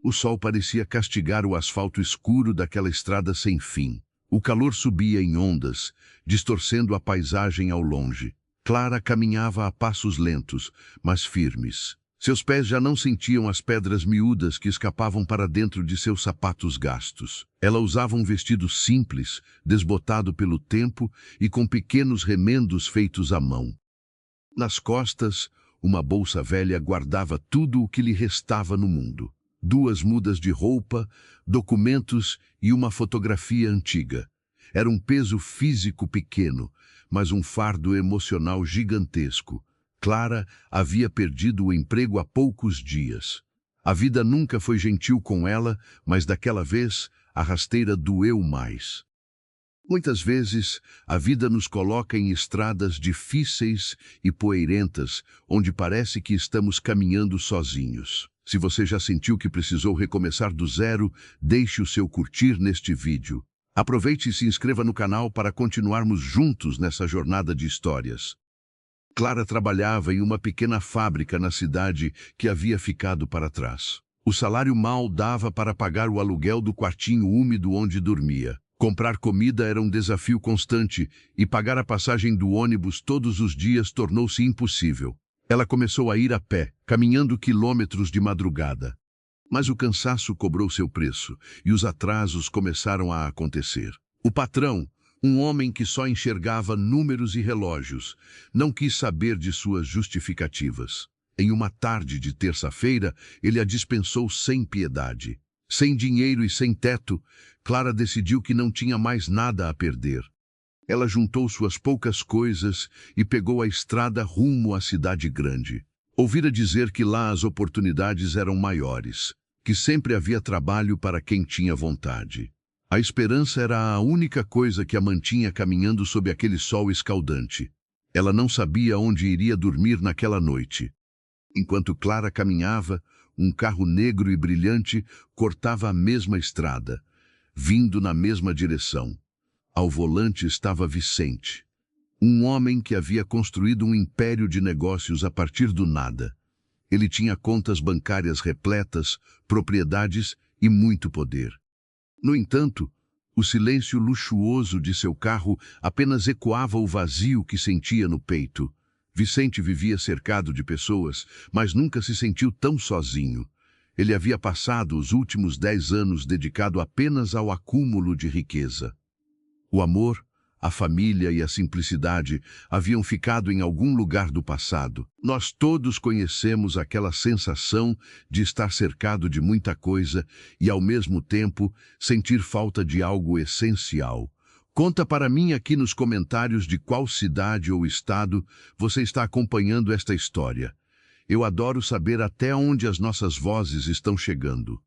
O sol parecia castigar o asfalto escuro daquela estrada sem fim. O calor subia em ondas, distorcendo a paisagem ao longe. Clara caminhava a passos lentos, mas firmes. Seus pés já não sentiam as pedras miúdas que escapavam para dentro de seus sapatos gastos. Ela usava um vestido simples, desbotado pelo tempo e com pequenos remendos feitos à mão. Nas costas, uma bolsa velha guardava tudo o que lhe restava no mundo. 2 mudas de roupa, documentos e uma fotografia antiga. Era um peso físico pequeno, mas um fardo emocional gigantesco. Clara havia perdido o emprego há poucos dias. A vida nunca foi gentil com ela, mas daquela vez a rasteira doeu mais. Muitas vezes, a vida nos coloca em estradas difíceis e poeirentas, onde parece que estamos caminhando sozinhos. Se você já sentiu que precisou recomeçar do zero, deixe o seu curtir neste vídeo. Aproveite e se inscreva no canal para continuarmos juntos nessa jornada de histórias. Clara trabalhava em uma pequena fábrica na cidade que havia ficado para trás. O salário mal dava para pagar o aluguel do quartinho úmido onde dormia. Comprar comida era um desafio constante e pagar a passagem do ônibus todos os dias tornou-se impossível. Ela começou a ir a pé, caminhando quilômetros de madrugada. Mas o cansaço cobrou seu preço e os atrasos começaram a acontecer. O patrão, um homem que só enxergava números e relógios, não quis saber de suas justificativas. Em uma tarde de terça-feira, ele a dispensou sem piedade. Sem dinheiro e sem teto, Clara decidiu que não tinha mais nada a perder. Ela juntou suas poucas coisas e pegou a estrada rumo à cidade grande. Ouvira dizer que lá as oportunidades eram maiores, que sempre havia trabalho para quem tinha vontade. A esperança era a única coisa que a mantinha caminhando sob aquele sol escaldante. Ela não sabia onde iria dormir naquela noite. Enquanto Clara caminhava, um carro negro e brilhante cortava a mesma estrada, vindo na mesma direção. Ao volante estava Vicente, um homem que havia construído um império de negócios a partir do nada. Ele tinha contas bancárias repletas, propriedades e muito poder. No entanto, o silêncio luxuoso de seu carro apenas ecoava o vazio que sentia no peito. Vicente vivia cercado de pessoas, mas nunca se sentiu tão sozinho. Ele havia passado os últimos 10 anos dedicado apenas ao acúmulo de riqueza. O amor, a família e a simplicidade haviam ficado em algum lugar do passado. Nós todos conhecemos aquela sensação de estar cercado de muita coisa e, ao mesmo tempo, sentir falta de algo essencial. Conta para mim aqui nos comentários de qual cidade ou estado você está acompanhando esta história. Eu adoro saber até onde as nossas vozes estão chegando.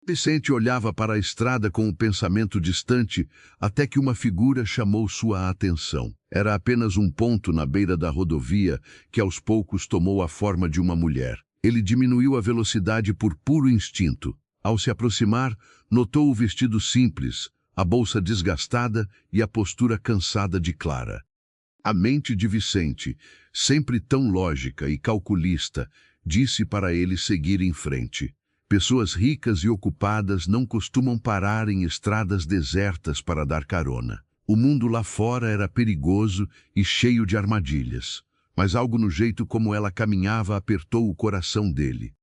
Vicente olhava para a estrada com um pensamento distante, até que uma figura chamou sua atenção. Era apenas um ponto na beira da rodovia que aos poucos tomou a forma de uma mulher. Ele diminuiu a velocidade por puro instinto. Ao se aproximar, notou o vestido simples, a bolsa desgastada e a postura cansada de Clara. A mente de Vicente, sempre tão lógica e calculista, disse para ele seguir em frente. Pessoas ricas e ocupadas não costumam parar em estradas desertas para dar carona. O mundo lá fora era perigoso e cheio de armadilhas, mas algo no jeito como ela caminhava apertou o coração dele.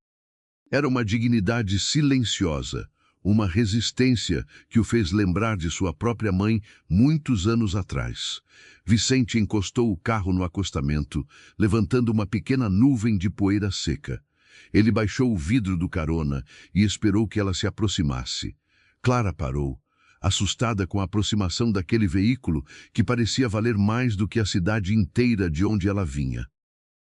Era uma dignidade silenciosa, uma resistência que o fez lembrar de sua própria mãe muitos anos atrás. Vicente encostou o carro no acostamento, levantando uma pequena nuvem de poeira seca. Ele baixou o vidro do carona e esperou que ela se aproximasse. Clara parou, assustada com a aproximação daquele veículo que parecia valer mais do que a cidade inteira de onde ela vinha.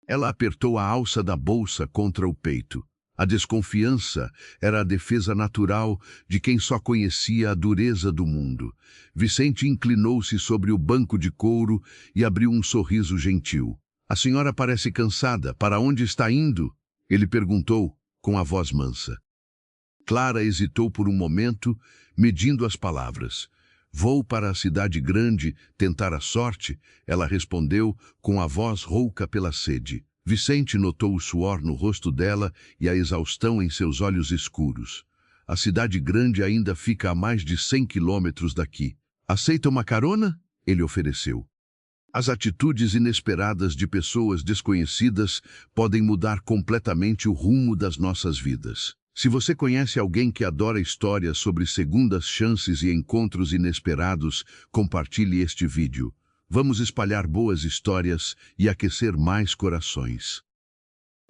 Ela apertou a alça da bolsa contra o peito. A desconfiança era a defesa natural de quem só conhecia a dureza do mundo. Vicente inclinou-se sobre o banco de couro e abriu um sorriso gentil. "A senhora parece cansada. Para onde está indo?" Ele perguntou, com a voz mansa. Clara hesitou por um momento, medindo as palavras. "Vou para a cidade grande tentar a sorte", ela respondeu, com a voz rouca pela sede. Vicente notou o suor no rosto dela e a exaustão em seus olhos escuros. A cidade grande ainda fica a mais de 100 quilômetros daqui. Aceita uma carona? Ele ofereceu. As atitudes inesperadas de pessoas desconhecidas podem mudar completamente o rumo das nossas vidas. Se você conhece alguém que adora histórias sobre segundas chances e encontros inesperados, compartilhe este vídeo. Vamos espalhar boas histórias e aquecer mais corações.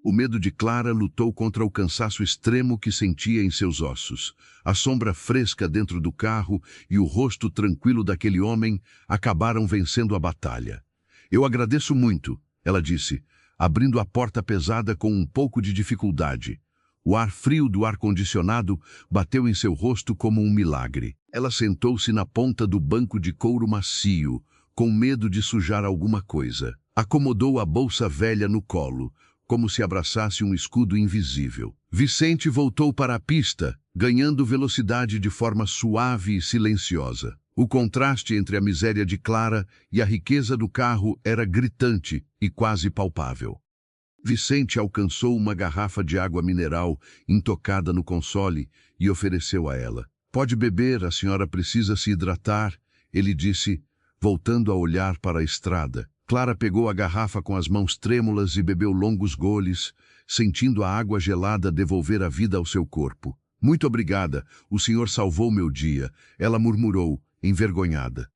O medo de Clara lutou contra o cansaço extremo que sentia em seus ossos. A sombra fresca dentro do carro e o rosto tranquilo daquele homem acabaram vencendo a batalha. Eu agradeço muito, ela disse, abrindo a porta pesada com um pouco de dificuldade. O ar frio do ar-condicionado bateu em seu rosto como um milagre. Ela sentou-se na ponta do banco de couro macio, com medo de sujar alguma coisa. Acomodou a bolsa velha no colo, como se abraçasse um escudo invisível. Vicente voltou para a pista, ganhando velocidade de forma suave e silenciosa. O contraste entre a miséria de Clara e a riqueza do carro era gritante e quase palpável. Vicente alcançou uma garrafa de água mineral intocada no console e ofereceu a ela. Pode beber, a senhora precisa se hidratar, ele disse, voltando a olhar para a estrada. Clara pegou a garrafa com as mãos trêmulas e bebeu longos goles, sentindo a água gelada devolver a vida ao seu corpo. Muito obrigada, o senhor salvou meu dia, ela murmurou, envergonhada.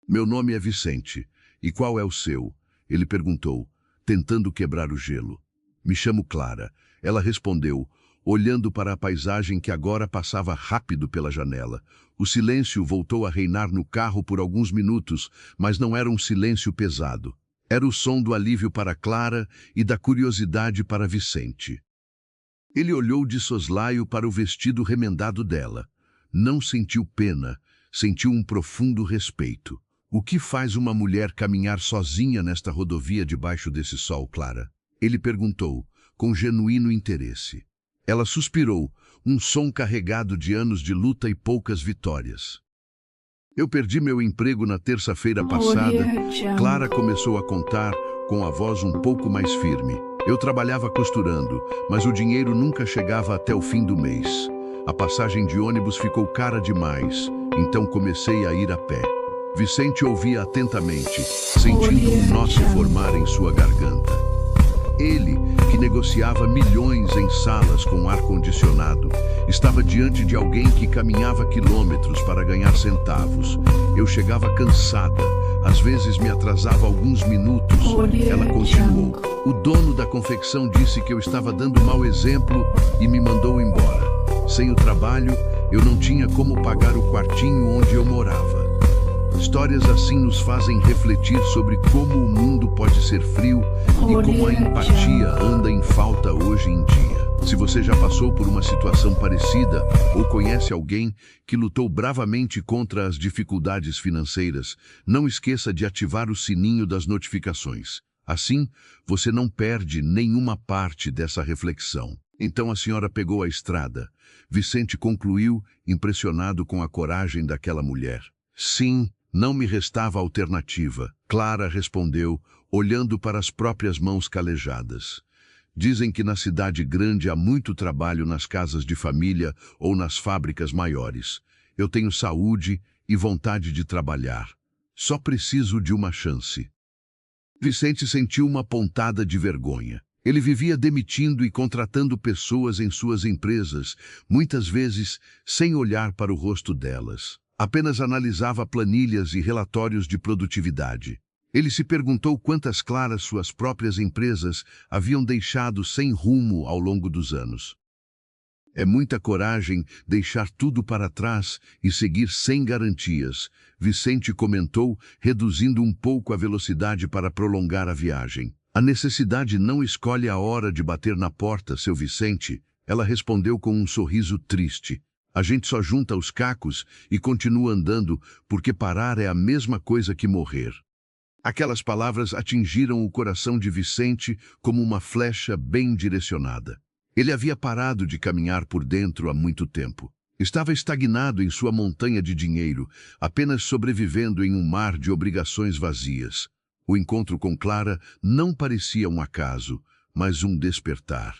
Meu nome é Vicente. E qual é o seu? Ele perguntou, tentando quebrar o gelo. Me chamo Clara. Ela respondeu, olhando para a paisagem que agora passava rápido pela janela. O silêncio voltou a reinar no carro por alguns minutos, mas não era um silêncio pesado. Era o som do alívio para Clara e da curiosidade para Vicente. Ele olhou de soslaio para o vestido remendado dela. Não sentiu pena, sentiu um profundo respeito. O que faz uma mulher caminhar sozinha nesta rodovia debaixo desse sol, Clara? Ele perguntou, com genuíno interesse. Ela suspirou, um som carregado de anos de luta e poucas vitórias. Eu perdi meu emprego na terça-feira passada. Clara começou a contar, com a voz um pouco mais firme. Eu trabalhava costurando, mas o dinheiro nunca chegava até o fim do mês. A passagem de ônibus ficou cara demais, então comecei a ir a pé. Vicente ouvia atentamente, sentindo um nó se formar em sua garganta. Ele, que negociava milhões em salas com ar-condicionado, estava diante de alguém que caminhava quilômetros para ganhar centavos. Eu chegava cansada, às vezes me atrasava alguns minutos. Ela continuou. O dono da confecção disse que eu estava dando mau exemplo e me mandou embora. Sem o trabalho, eu não tinha como pagar o quartinho onde eu morava. Histórias assim nos fazem refletir sobre como o mundo pode ser frio e como a empatia anda em falta hoje em dia. Se você já passou por uma situação parecida ou conhece alguém que lutou bravamente contra as dificuldades financeiras, não esqueça de ativar o sininho das notificações. Assim, você não perde nenhuma parte dessa reflexão. Então a senhora pegou a estrada. Vicente concluiu, impressionado com a coragem daquela mulher. Sim. Não me restava alternativa, Clara respondeu, olhando para as próprias mãos calejadas. Dizem que na cidade grande há muito trabalho nas casas de família ou nas fábricas maiores. Eu tenho saúde e vontade de trabalhar. Só preciso de uma chance. Vicente sentiu uma pontada de vergonha. Ele vivia demitindo e contratando pessoas em suas empresas, muitas vezes sem olhar para o rosto delas. Apenas analisava planilhas e relatórios de produtividade. Ele se perguntou quantas Claras suas próprias empresas haviam deixado sem rumo ao longo dos anos. É muita coragem deixar tudo para trás e seguir sem garantias, Vicente comentou, reduzindo um pouco a velocidade para prolongar a viagem. A necessidade não escolhe a hora de bater na porta, seu Vicente, ela respondeu com um sorriso triste. A gente só junta os cacos e continua andando, porque parar é a mesma coisa que morrer. Aquelas palavras atingiram o coração de Vicente como uma flecha bem direcionada. Ele havia parado de caminhar por dentro há muito tempo. Estava estagnado em sua montanha de dinheiro, apenas sobrevivendo em um mar de obrigações vazias. O encontro com Clara não parecia um acaso, mas um despertar.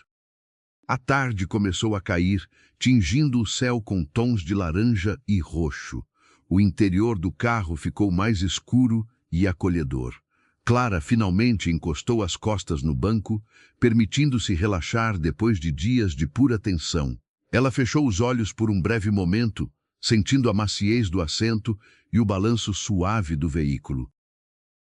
A tarde começou a cair, tingindo o céu com tons de laranja e roxo. O interior do carro ficou mais escuro e acolhedor. Clara finalmente encostou as costas no banco, permitindo-se relaxar depois de dias de pura tensão. Ela fechou os olhos por um breve momento, sentindo a maciez do assento e o balanço suave do veículo.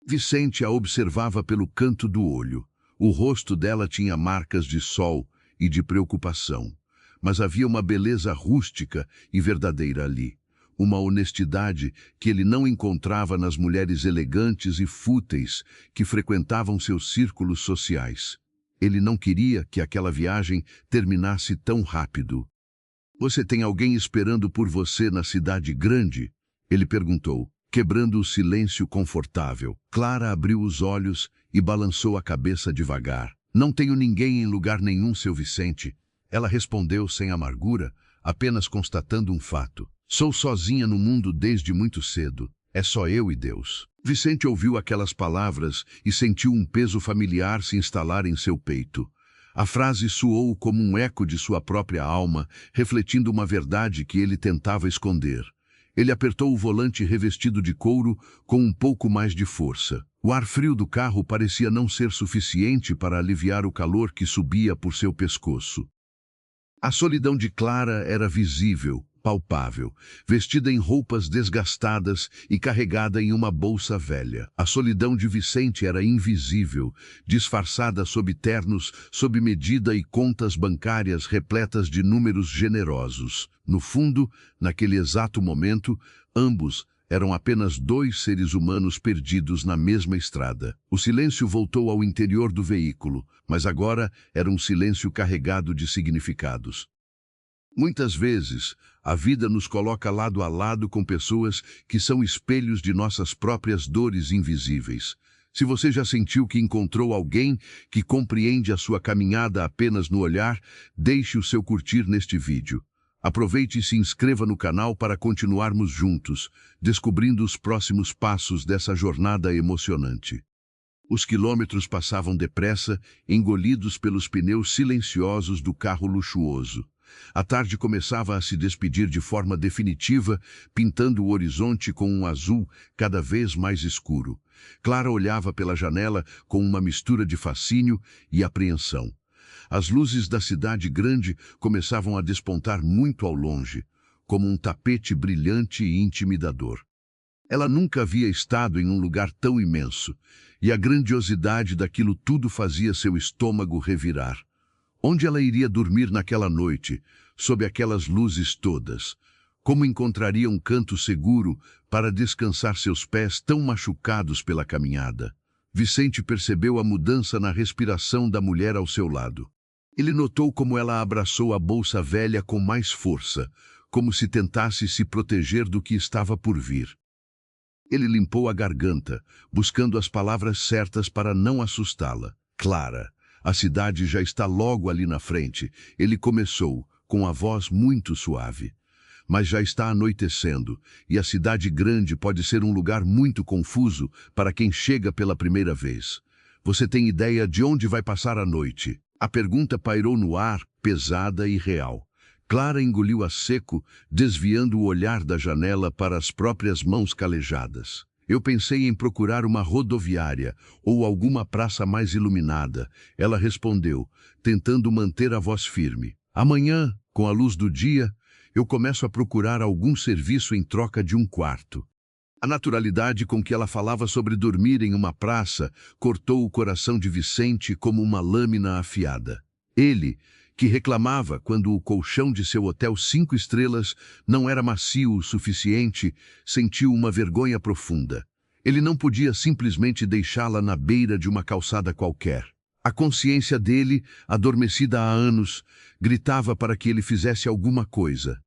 Vicente a observava pelo canto do olho. O rosto dela tinha marcas de sol e de preocupação, mas havia uma beleza rústica e verdadeira ali. Uma honestidade que ele não encontrava nas mulheres elegantes e fúteis que frequentavam seus círculos sociais. Ele não queria que aquela viagem terminasse tão rápido. "Você tem alguém esperando por você na cidade grande?" Ele perguntou, quebrando o silêncio confortável. Clara abriu os olhos e balançou a cabeça devagar. "Não tenho ninguém em lugar nenhum, seu Vicente." Ela respondeu sem amargura, apenas constatando um fato. "Sou sozinha no mundo desde muito cedo. É só eu e Deus." Vicente ouviu aquelas palavras e sentiu um peso familiar se instalar em seu peito. A frase soou como um eco de sua própria alma, refletindo uma verdade que ele tentava esconder. Ele apertou o volante revestido de couro com um pouco mais de força. O ar frio do carro parecia não ser suficiente para aliviar o calor que subia por seu pescoço. A solidão de Clara era visível, palpável, vestida em roupas desgastadas e carregada em uma bolsa velha. A solidão de Vicente era invisível, disfarçada sob ternos, sob medida e contas bancárias repletas de números generosos. No fundo, naquele exato momento, ambos eram apenas dois seres humanos perdidos na mesma estrada. O silêncio voltou ao interior do veículo, mas agora era um silêncio carregado de significados. Muitas vezes, a vida nos coloca lado a lado com pessoas que são espelhos de nossas próprias dores invisíveis. Se você já sentiu que encontrou alguém que compreende a sua caminhada apenas no olhar, deixe o seu curtir neste vídeo. Aproveite e se inscreva no canal para continuarmos juntos, descobrindo os próximos passos dessa jornada emocionante. Os quilômetros passavam depressa, engolidos pelos pneus silenciosos do carro luxuoso. A tarde começava a se despedir de forma definitiva, pintando o horizonte com um azul cada vez mais escuro. Clara olhava pela janela com uma mistura de fascínio e apreensão. As luzes da cidade grande começavam a despontar muito ao longe, como um tapete brilhante e intimidador. Ela nunca havia estado em um lugar tão imenso, e a grandiosidade daquilo tudo fazia seu estômago revirar. Onde ela iria dormir naquela noite, sob aquelas luzes todas? Como encontraria um canto seguro para descansar seus pés tão machucados pela caminhada? Vicente percebeu a mudança na respiração da mulher ao seu lado. Ele notou como ela abraçou a bolsa velha com mais força, como se tentasse se proteger do que estava por vir. Ele limpou a garganta, buscando as palavras certas para não assustá-la. "Clara, a cidade já está logo ali na frente." Ele começou, com a voz muito suave. "Mas já está anoitecendo, e a cidade grande pode ser um lugar muito confuso para quem chega pela primeira vez. Você tem ideia de onde vai passar a noite?" A pergunta pairou no ar, pesada e real. Clara engoliu a seco, desviando o olhar da janela para as próprias mãos calejadas. "Eu pensei em procurar uma rodoviária ou alguma praça mais iluminada." Ela respondeu, tentando manter a voz firme. "Amanhã, com a luz do dia, eu começo a procurar algum serviço em troca de um quarto." A naturalidade com que ela falava sobre dormir em uma praça cortou o coração de Vicente como uma lâmina afiada. Ele, que reclamava quando o colchão de seu hotel 5 estrelas não era macio o suficiente, sentiu uma vergonha profunda. Ele não podia simplesmente deixá-la na beira de uma calçada qualquer. A consciência dele, adormecida há anos, gritava para que ele fizesse alguma coisa.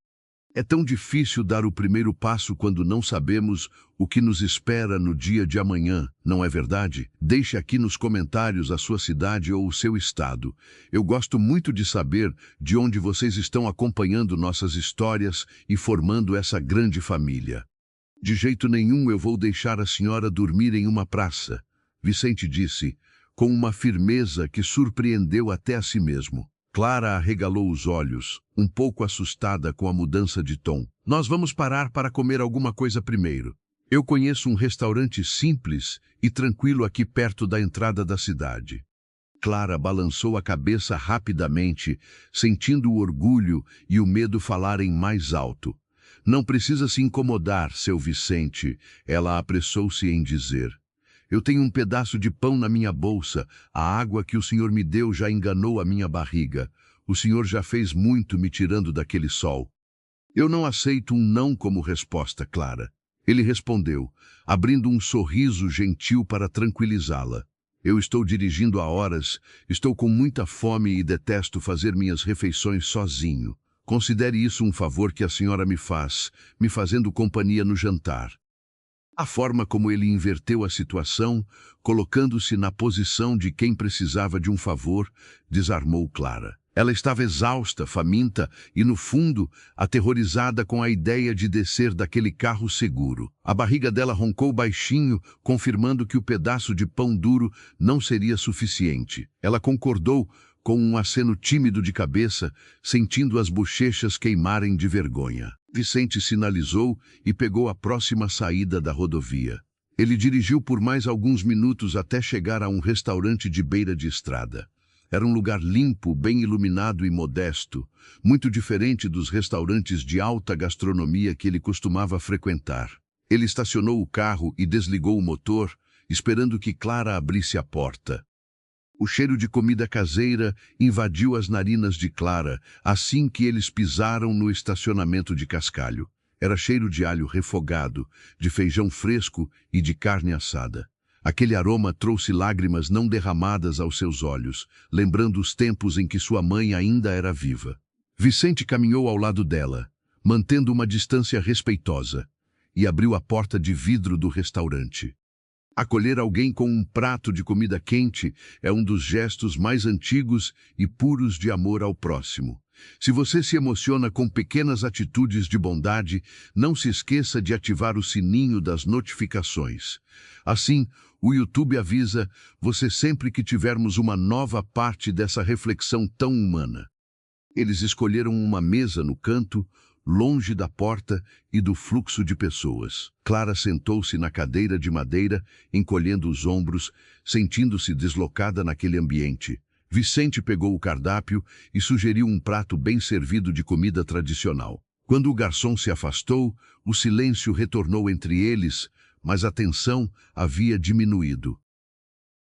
É tão difícil dar o primeiro passo quando não sabemos o que nos espera no dia de amanhã, não é verdade? Deixe aqui nos comentários a sua cidade ou o seu estado. Eu gosto muito de saber de onde vocês estão acompanhando nossas histórias e formando essa grande família. "De jeito nenhum eu vou deixar a senhora dormir em uma praça", Vicente disse, com uma firmeza que surpreendeu até a si mesmo. Clara arregalou os olhos, um pouco assustada com a mudança de tom. Nós vamos parar para comer alguma coisa primeiro. Eu conheço um restaurante simples e tranquilo aqui perto da entrada da cidade. Clara balançou a cabeça rapidamente, sentindo o orgulho e o medo falarem mais alto. Não precisa se incomodar, seu Vicente, ela apressou-se em dizer. Eu tenho um pedaço de pão na minha bolsa. A água que o senhor me deu já enganou a minha barriga. O senhor já fez muito me tirando daquele sol. Eu não aceito um não como resposta, Clara. Ele respondeu, abrindo um sorriso gentil para tranquilizá-la. Eu estou dirigindo há horas, estou com muita fome e detesto fazer minhas refeições sozinho. Considere isso um favor que a senhora me faz, me fazendo companhia no jantar. A forma como ele inverteu a situação, colocando-se na posição de quem precisava de um favor, desarmou Clara. Ela estava exausta, faminta e, no fundo, aterrorizada com a ideia de descer daquele carro seguro. A barriga dela roncou baixinho, confirmando que o pedaço de pão duro não seria suficiente. Ela concordou com um aceno tímido de cabeça, sentindo as bochechas queimarem de vergonha. Vicente sinalizou e pegou a próxima saída da rodovia. Ele dirigiu por mais alguns minutos até chegar a um restaurante de beira de estrada. Era um lugar limpo, bem iluminado e modesto, muito diferente dos restaurantes de alta gastronomia que ele costumava frequentar. Ele estacionou o carro e desligou o motor, esperando que Clara abrisse a porta. O cheiro de comida caseira invadiu as narinas de Clara assim que eles pisaram no estacionamento de cascalho. Era cheiro de alho refogado, de feijão fresco e de carne assada. Aquele aroma trouxe lágrimas não derramadas aos seus olhos, lembrando os tempos em que sua mãe ainda era viva. Vicente caminhou ao lado dela, mantendo uma distância respeitosa, e abriu a porta de vidro do restaurante. Acolher alguém com um prato de comida quente é um dos gestos mais antigos e puros de amor ao próximo. Se você se emociona com pequenas atitudes de bondade, não se esqueça de ativar o sininho das notificações. Assim, o YouTube avisa você sempre que tivermos uma nova parte dessa reflexão tão humana. Eles escolheram uma mesa no canto, longe da porta e do fluxo de pessoas. Clara sentou-se na cadeira de madeira, encolhendo os ombros, sentindo-se deslocada naquele ambiente. Vicente pegou o cardápio e sugeriu um prato bem servido de comida tradicional. Quando o garçom se afastou, o silêncio retornou entre eles, mas a tensão havia diminuído.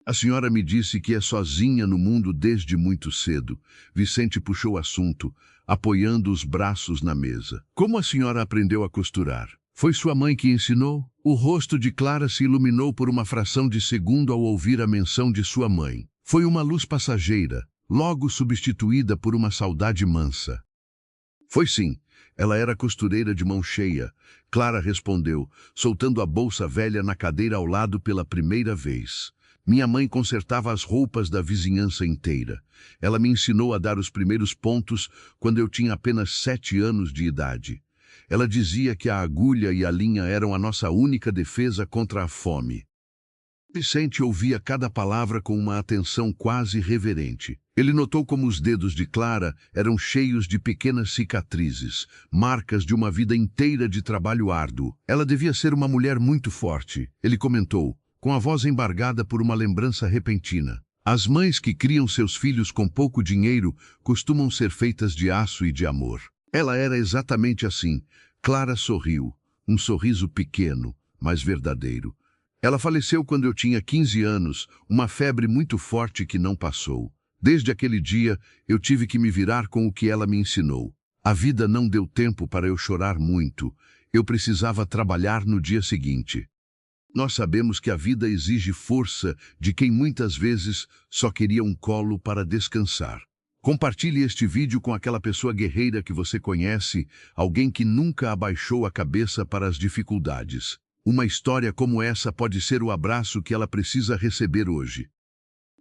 A senhora me disse que é sozinha no mundo desde muito cedo. Vicente puxou o assunto, apoiando os braços na mesa. Como a senhora aprendeu a costurar? Foi sua mãe que ensinou? O rosto de Clara se iluminou por uma fração de segundo ao ouvir a menção de sua mãe. Foi uma luz passageira, logo substituída por uma saudade mansa. Foi sim. Ela era costureira de mão cheia. Clara respondeu, soltando a bolsa velha na cadeira ao lado pela primeira vez. Minha mãe consertava as roupas da vizinhança inteira. Ela me ensinou a dar os primeiros pontos quando eu tinha apenas 7 anos de idade. Ela dizia que a agulha e a linha eram a nossa única defesa contra a fome. Vicente ouvia cada palavra com uma atenção quase reverente. Ele notou como os dedos de Clara eram cheios de pequenas cicatrizes, marcas de uma vida inteira de trabalho árduo. Ela devia ser uma mulher muito forte, ele comentou, com a voz embargada por uma lembrança repentina. As mães que criam seus filhos com pouco dinheiro costumam ser feitas de aço e de amor. Ela era exatamente assim. Clara sorriu, um sorriso pequeno, mas verdadeiro. Ela faleceu quando eu tinha 15 anos, uma febre muito forte que não passou. Desde aquele dia, eu tive que me virar com o que ela me ensinou. A vida não deu tempo para eu chorar muito. Eu precisava trabalhar no dia seguinte. Nós sabemos que a vida exige força de quem muitas vezes só queria um colo para descansar. Compartilhe este vídeo com aquela pessoa guerreira que você conhece, alguém que nunca abaixou a cabeça para as dificuldades. Uma história como essa pode ser o abraço que ela precisa receber hoje.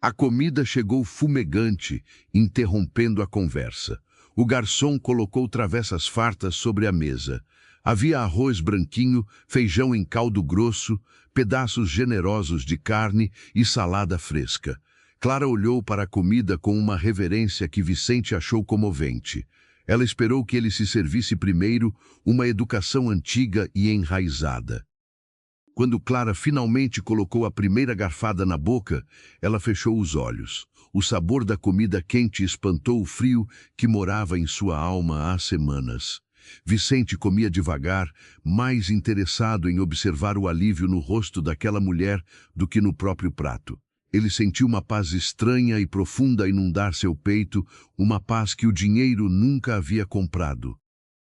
A comida chegou fumegante, interrompendo a conversa. O garçom colocou travessas fartas sobre a mesa. Havia arroz branquinho, feijão em caldo grosso, pedaços generosos de carne e salada fresca. Clara olhou para a comida com uma reverência que Vicente achou comovente. Ela esperou que ele se servisse primeiro, uma educação antiga e enraizada. Quando Clara finalmente colocou a primeira garfada na boca, ela fechou os olhos. O sabor da comida quente espantou o frio que morava em sua alma há semanas. Vicente comia devagar, mais interessado em observar o alívio no rosto daquela mulher do que no próprio prato. Ele sentiu uma paz estranha e profunda inundar seu peito, uma paz que o dinheiro nunca havia comprado.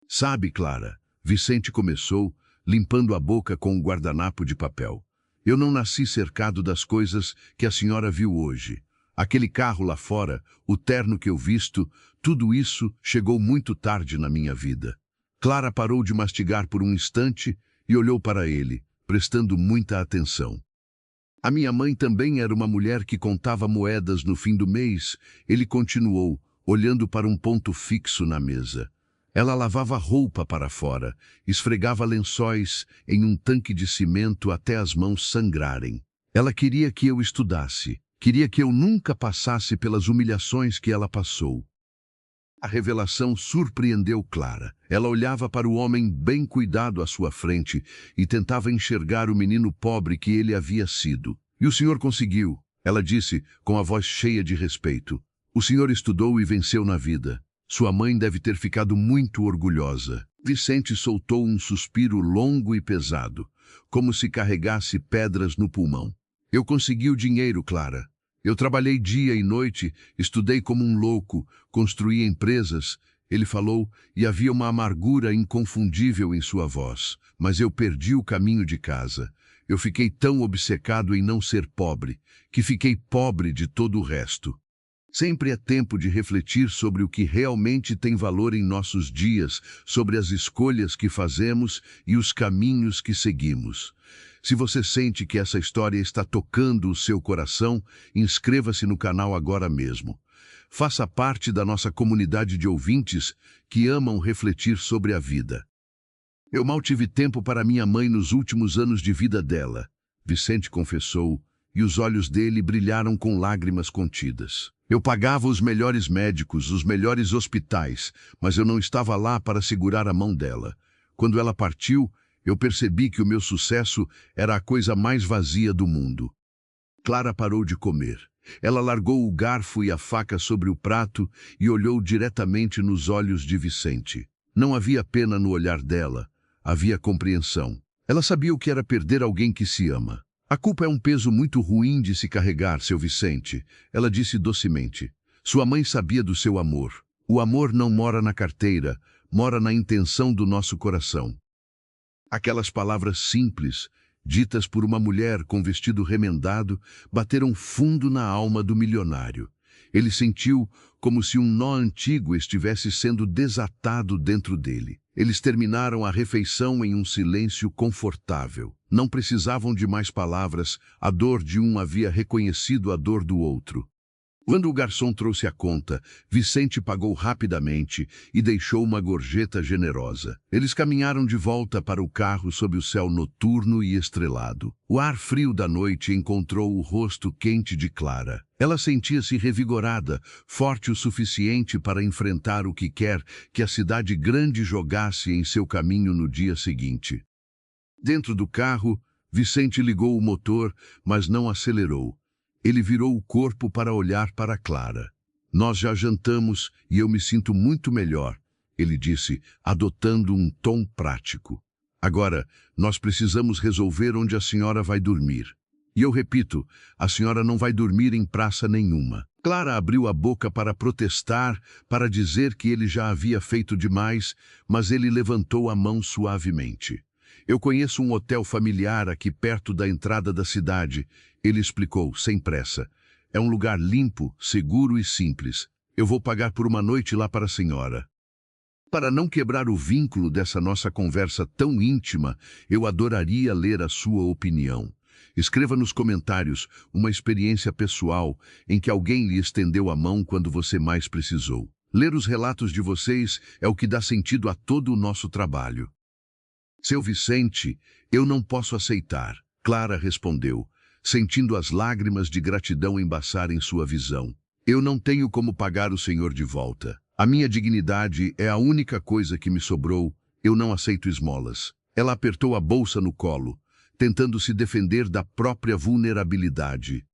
Sabe, Clara, Vicente começou, limpando a boca com um guardanapo de papel. Eu não nasci cercado das coisas que a senhora viu hoje. Aquele carro lá fora, o terno que eu visto, tudo isso chegou muito tarde na minha vida. Clara parou de mastigar por um instante e olhou para ele, prestando muita atenção. A minha mãe também era uma mulher que contava moedas no fim do mês, ele continuou, olhando para um ponto fixo na mesa. Ela lavava roupa para fora, esfregava lençóis em um tanque de cimento até as mãos sangrarem. Ela queria que eu estudasse, queria que eu nunca passasse pelas humilhações que ela passou. A revelação surpreendeu Clara. Ela olhava para o homem bem cuidado à sua frente e tentava enxergar o menino pobre que ele havia sido. E o senhor conseguiu, ela disse, com a voz cheia de respeito. O senhor estudou e venceu na vida. Sua mãe deve ter ficado muito orgulhosa. Vicente soltou um suspiro longo e pesado, como se carregasse pedras no pulmão. Eu consegui o dinheiro, Clara. Eu trabalhei dia e noite, estudei como um louco, construí empresas, ele falou, e havia uma amargura inconfundível em sua voz. Mas eu perdi o caminho de casa. Eu fiquei tão obcecado em não ser pobre, que fiquei pobre de todo o resto. Sempre é tempo de refletir sobre o que realmente tem valor em nossos dias, sobre as escolhas que fazemos e os caminhos que seguimos. Se você sente que essa história está tocando o seu coração, inscreva-se no canal agora mesmo. Faça parte da nossa comunidade de ouvintes que amam refletir sobre a vida. Eu mal tive tempo para minha mãe nos últimos anos de vida dela, Vicente confessou, e os olhos dele brilharam com lágrimas contidas. Eu pagava os melhores médicos, os melhores hospitais, mas eu não estava lá para segurar a mão dela. Quando ela partiu, eu percebi que o meu sucesso era a coisa mais vazia do mundo. Clara parou de comer. Ela largou o garfo e a faca sobre o prato e olhou diretamente nos olhos de Vicente. Não havia pena no olhar dela, havia compreensão. Ela sabia o que era perder alguém que se ama. A culpa é um peso muito ruim de se carregar, seu Vicente, ela disse docemente. Sua mãe sabia do seu amor. O amor não mora na carteira, mora na intenção do nosso coração. Aquelas palavras simples, ditas por uma mulher com vestido remendado, bateram fundo na alma do milionário. Ele sentiu como se um nó antigo estivesse sendo desatado dentro dele. Eles terminaram a refeição em um silêncio confortável. Não precisavam de mais palavras, a dor de um havia reconhecido a dor do outro. Quando o garçom trouxe a conta, Vicente pagou rapidamente e deixou uma gorjeta generosa. Eles caminharam de volta para o carro sob o céu noturno e estrelado. O ar frio da noite encontrou o rosto quente de Clara. Ela sentia-se revigorada, forte o suficiente para enfrentar o que quer que a cidade grande jogasse em seu caminho no dia seguinte. Dentro do carro, Vicente ligou o motor, mas não acelerou. Ele virou o corpo para olhar para Clara. Nós já jantamos e eu me sinto muito melhor, ele disse, adotando um tom prático. Agora, nós precisamos resolver onde a senhora vai dormir. E eu repito, a senhora não vai dormir em praça nenhuma. Clara abriu a boca para protestar, para dizer que ele já havia feito demais, mas ele levantou a mão suavemente. Eu conheço um hotel familiar aqui perto da entrada da cidade, ele explicou, sem pressa. É um lugar limpo, seguro e simples. Eu vou pagar por uma noite lá para a senhora. Para não quebrar o vínculo dessa nossa conversa tão íntima, eu adoraria ler a sua opinião. Escreva nos comentários uma experiência pessoal em que alguém lhe estendeu a mão quando você mais precisou. Ler os relatos de vocês é o que dá sentido a todo o nosso trabalho. Seu Vicente, eu não posso aceitar, Clara respondeu. sentindo as lágrimas de gratidão embaçarem sua visão. Eu não tenho como pagar o senhor de volta. A minha dignidade é a única coisa que me sobrou. Eu não aceito esmolas. Ela apertou a bolsa no colo, tentando se defender da própria vulnerabilidade.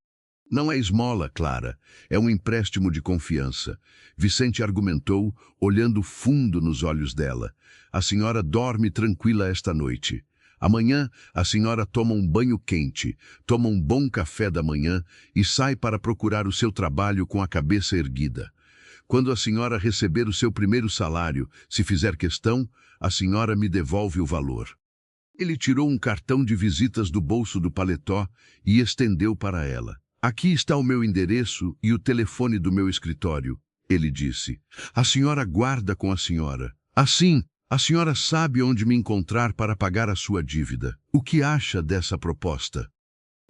Não é esmola, Clara. É um empréstimo de confiança. Vicente argumentou, olhando fundo nos olhos dela. A senhora dorme tranquila esta noite. Amanhã, a senhora toma um banho quente, toma um bom café da manhã e sai para procurar o seu trabalho com a cabeça erguida. Quando a senhora receber o seu primeiro salário, se fizer questão, a senhora me devolve o valor. Ele tirou um cartão de visitas do bolso do paletó e estendeu para ela. Aqui está o meu endereço e o telefone do meu escritório, ele disse. A senhora guarda com a senhora. Assim, a senhora sabe onde me encontrar para pagar a sua dívida. O que acha dessa proposta?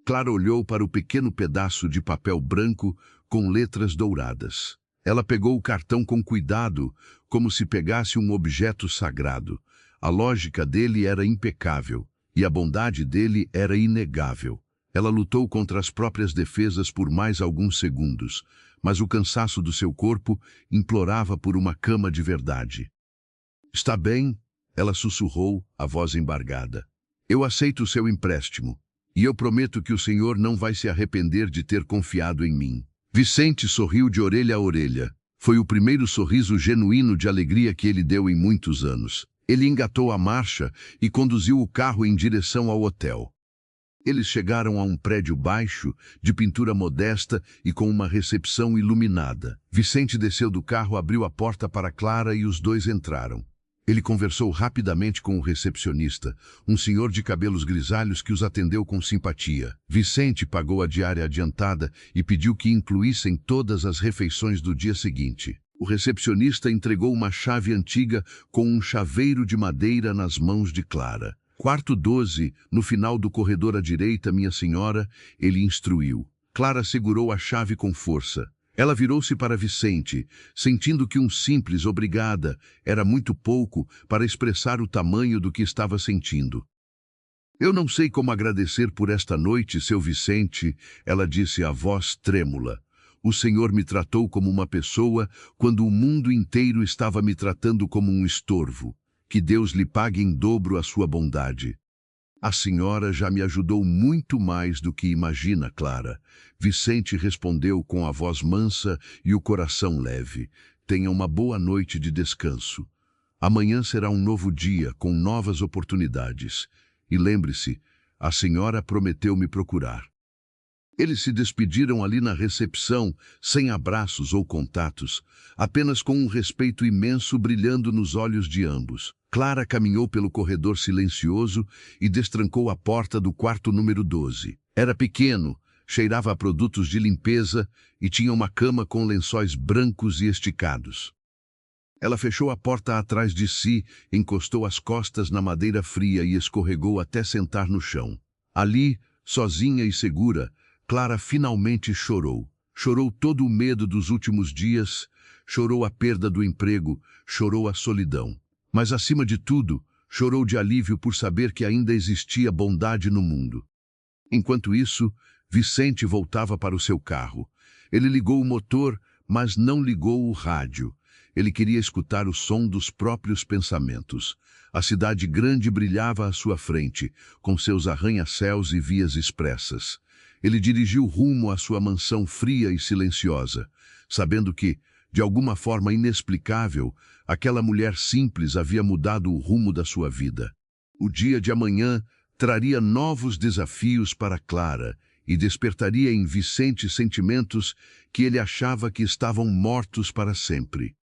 Clara olhou para o pequeno pedaço de papel branco com letras douradas. Ela pegou o cartão com cuidado, como se pegasse um objeto sagrado. A lógica dele era impecável e a bondade dele era inegável. Ela lutou contra as próprias defesas por mais alguns segundos, mas o cansaço do seu corpo implorava por uma cama de verdade. Está bem, ela sussurrou, a voz embargada. Eu aceito o seu empréstimo, e eu prometo que o senhor não vai se arrepender de ter confiado em mim. Vicente sorriu de orelha a orelha. Foi o primeiro sorriso genuíno de alegria que ele deu em muitos anos. Ele engatou a marcha e conduziu o carro em direção ao hotel. Eles chegaram a um prédio baixo, de pintura modesta e com uma recepção iluminada. Vicente desceu do carro, abriu a porta para Clara e os dois entraram. Ele conversou rapidamente com o recepcionista, um senhor de cabelos grisalhos que os atendeu com simpatia. Vicente pagou a diária adiantada e pediu que incluíssem todas as refeições do dia seguinte. O recepcionista entregou uma chave antiga com um chaveiro de madeira nas mãos de Clara. Quarto 12, no final do corredor à direita, minha senhora, ele instruiu. Clara segurou a chave com força. Ela virou-se para Vicente, sentindo que um simples obrigada era muito pouco para expressar o tamanho do que estava sentindo. Eu não sei como agradecer por esta noite, seu Vicente, ela disse a voz trêmula. O senhor me tratou como uma pessoa quando o mundo inteiro estava me tratando como um estorvo. Que Deus lhe pague em dobro a sua bondade. A senhora já me ajudou muito mais do que imagina, Clara. Vicente respondeu com a voz mansa e o coração leve. Tenha uma boa noite de descanso. Amanhã será um novo dia, com novas oportunidades. E lembre-se, a senhora prometeu me procurar. Eles se despediram ali na recepção, sem abraços ou contatos, apenas com um respeito imenso brilhando nos olhos de ambos. Clara caminhou pelo corredor silencioso e destrancou a porta do quarto número 12. Era pequeno, cheirava a produtos de limpeza e tinha uma cama com lençóis brancos e esticados. Ela fechou a porta atrás de si, encostou as costas na madeira fria e escorregou até sentar no chão. Ali, sozinha e segura, Clara finalmente chorou. Chorou todo o medo dos últimos dias, chorou a perda do emprego, chorou a solidão. Mas, acima de tudo, chorou de alívio por saber que ainda existia bondade no mundo. Enquanto isso, Vicente voltava para o seu carro. Ele ligou o motor, mas não ligou o rádio. Ele queria escutar o som dos próprios pensamentos. A cidade grande brilhava à sua frente, com seus arranha-céus e vias expressas. Ele dirigiu rumo à sua mansão fria e silenciosa, sabendo que, de alguma forma inexplicável, aquela mulher simples havia mudado o rumo da sua vida. O dia de amanhã traria novos desafios para Clara e despertaria em Vicente sentimentos que ele achava que estavam mortos para sempre.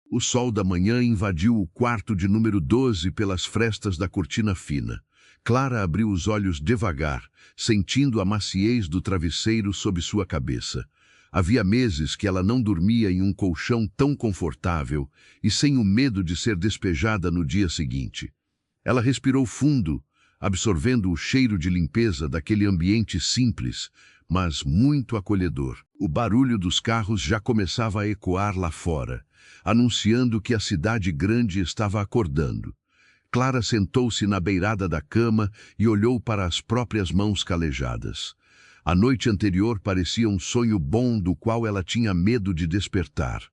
O sol da manhã invadiu o quarto de número 12 pelas frestas da cortina fina. Clara abriu os olhos devagar, sentindo a maciez do travesseiro sob sua cabeça. Havia meses que ela não dormia em um colchão tão confortável e sem o medo de ser despejada no dia seguinte. Ela respirou fundo, absorvendo o cheiro de limpeza daquele ambiente simples, mas muito acolhedor. O barulho dos carros já começava a ecoar lá fora, anunciando que a cidade grande estava acordando. Clara sentou-se na beirada da cama e olhou para as próprias mãos calejadas. A noite anterior parecia um sonho bom do qual ela tinha medo de despertar.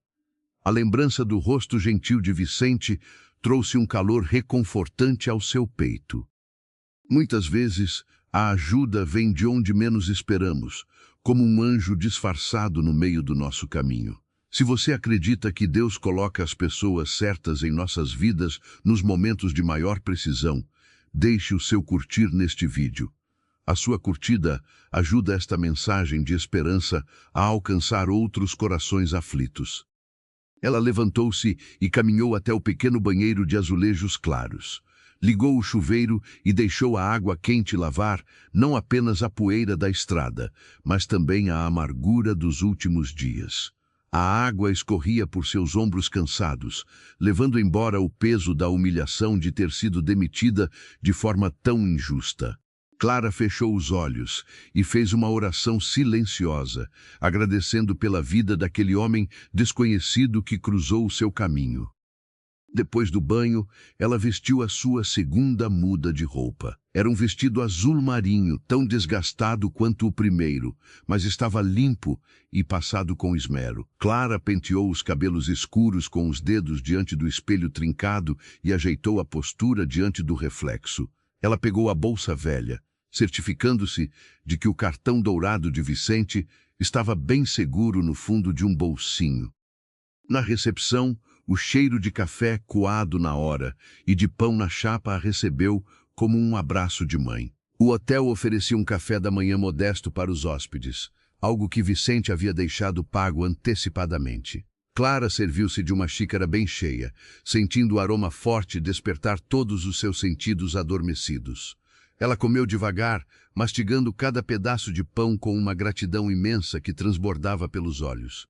A lembrança do rosto gentil de Vicente trouxe um calor reconfortante ao seu peito. Muitas vezes, a ajuda vem de onde menos esperamos, como um anjo disfarçado no meio do nosso caminho. Se você acredita que Deus coloca as pessoas certas em nossas vidas nos momentos de maior precisão, deixe o seu curtir neste vídeo. A sua curtida ajuda esta mensagem de esperança a alcançar outros corações aflitos. Ela levantou-se e caminhou até o pequeno banheiro de azulejos claros. Ligou o chuveiro e deixou a água quente lavar não apenas a poeira da estrada, mas também a amargura dos últimos dias. A água escorria por seus ombros cansados, levando embora o peso da humilhação de ter sido demitida de forma tão injusta. Clara fechou os olhos e fez uma oração silenciosa, agradecendo pela vida daquele homem desconhecido que cruzou o seu caminho. Depois do banho, ela vestiu a sua segunda muda de roupa. Era um vestido azul marinho, tão desgastado quanto o primeiro, mas estava limpo e passado com esmero. Clara penteou os cabelos escuros com os dedos diante do espelho trincado e ajeitou a postura diante do reflexo. Ela pegou a bolsa velha, certificando-se de que o cartão dourado de Vicente estava bem seguro no fundo de um bolsinho. Na recepção, o cheiro de café coado na hora e de pão na chapa a recebeu como um abraço de mãe. O hotel oferecia um café da manhã modesto para os hóspedes, algo que Vicente havia deixado pago antecipadamente. Clara serviu-se de uma xícara bem cheia, sentindo o aroma forte despertar todos os seus sentidos adormecidos. Ela comeu devagar, mastigando cada pedaço de pão com uma gratidão imensa que transbordava pelos olhos.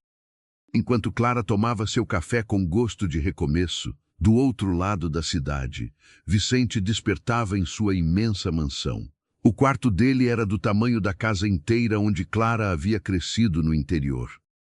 Enquanto Clara tomava seu café com gosto de recomeço, do outro lado da cidade, Vicente despertava em sua imensa mansão. O quarto dele era do tamanho da casa inteira onde Clara havia crescido no interior.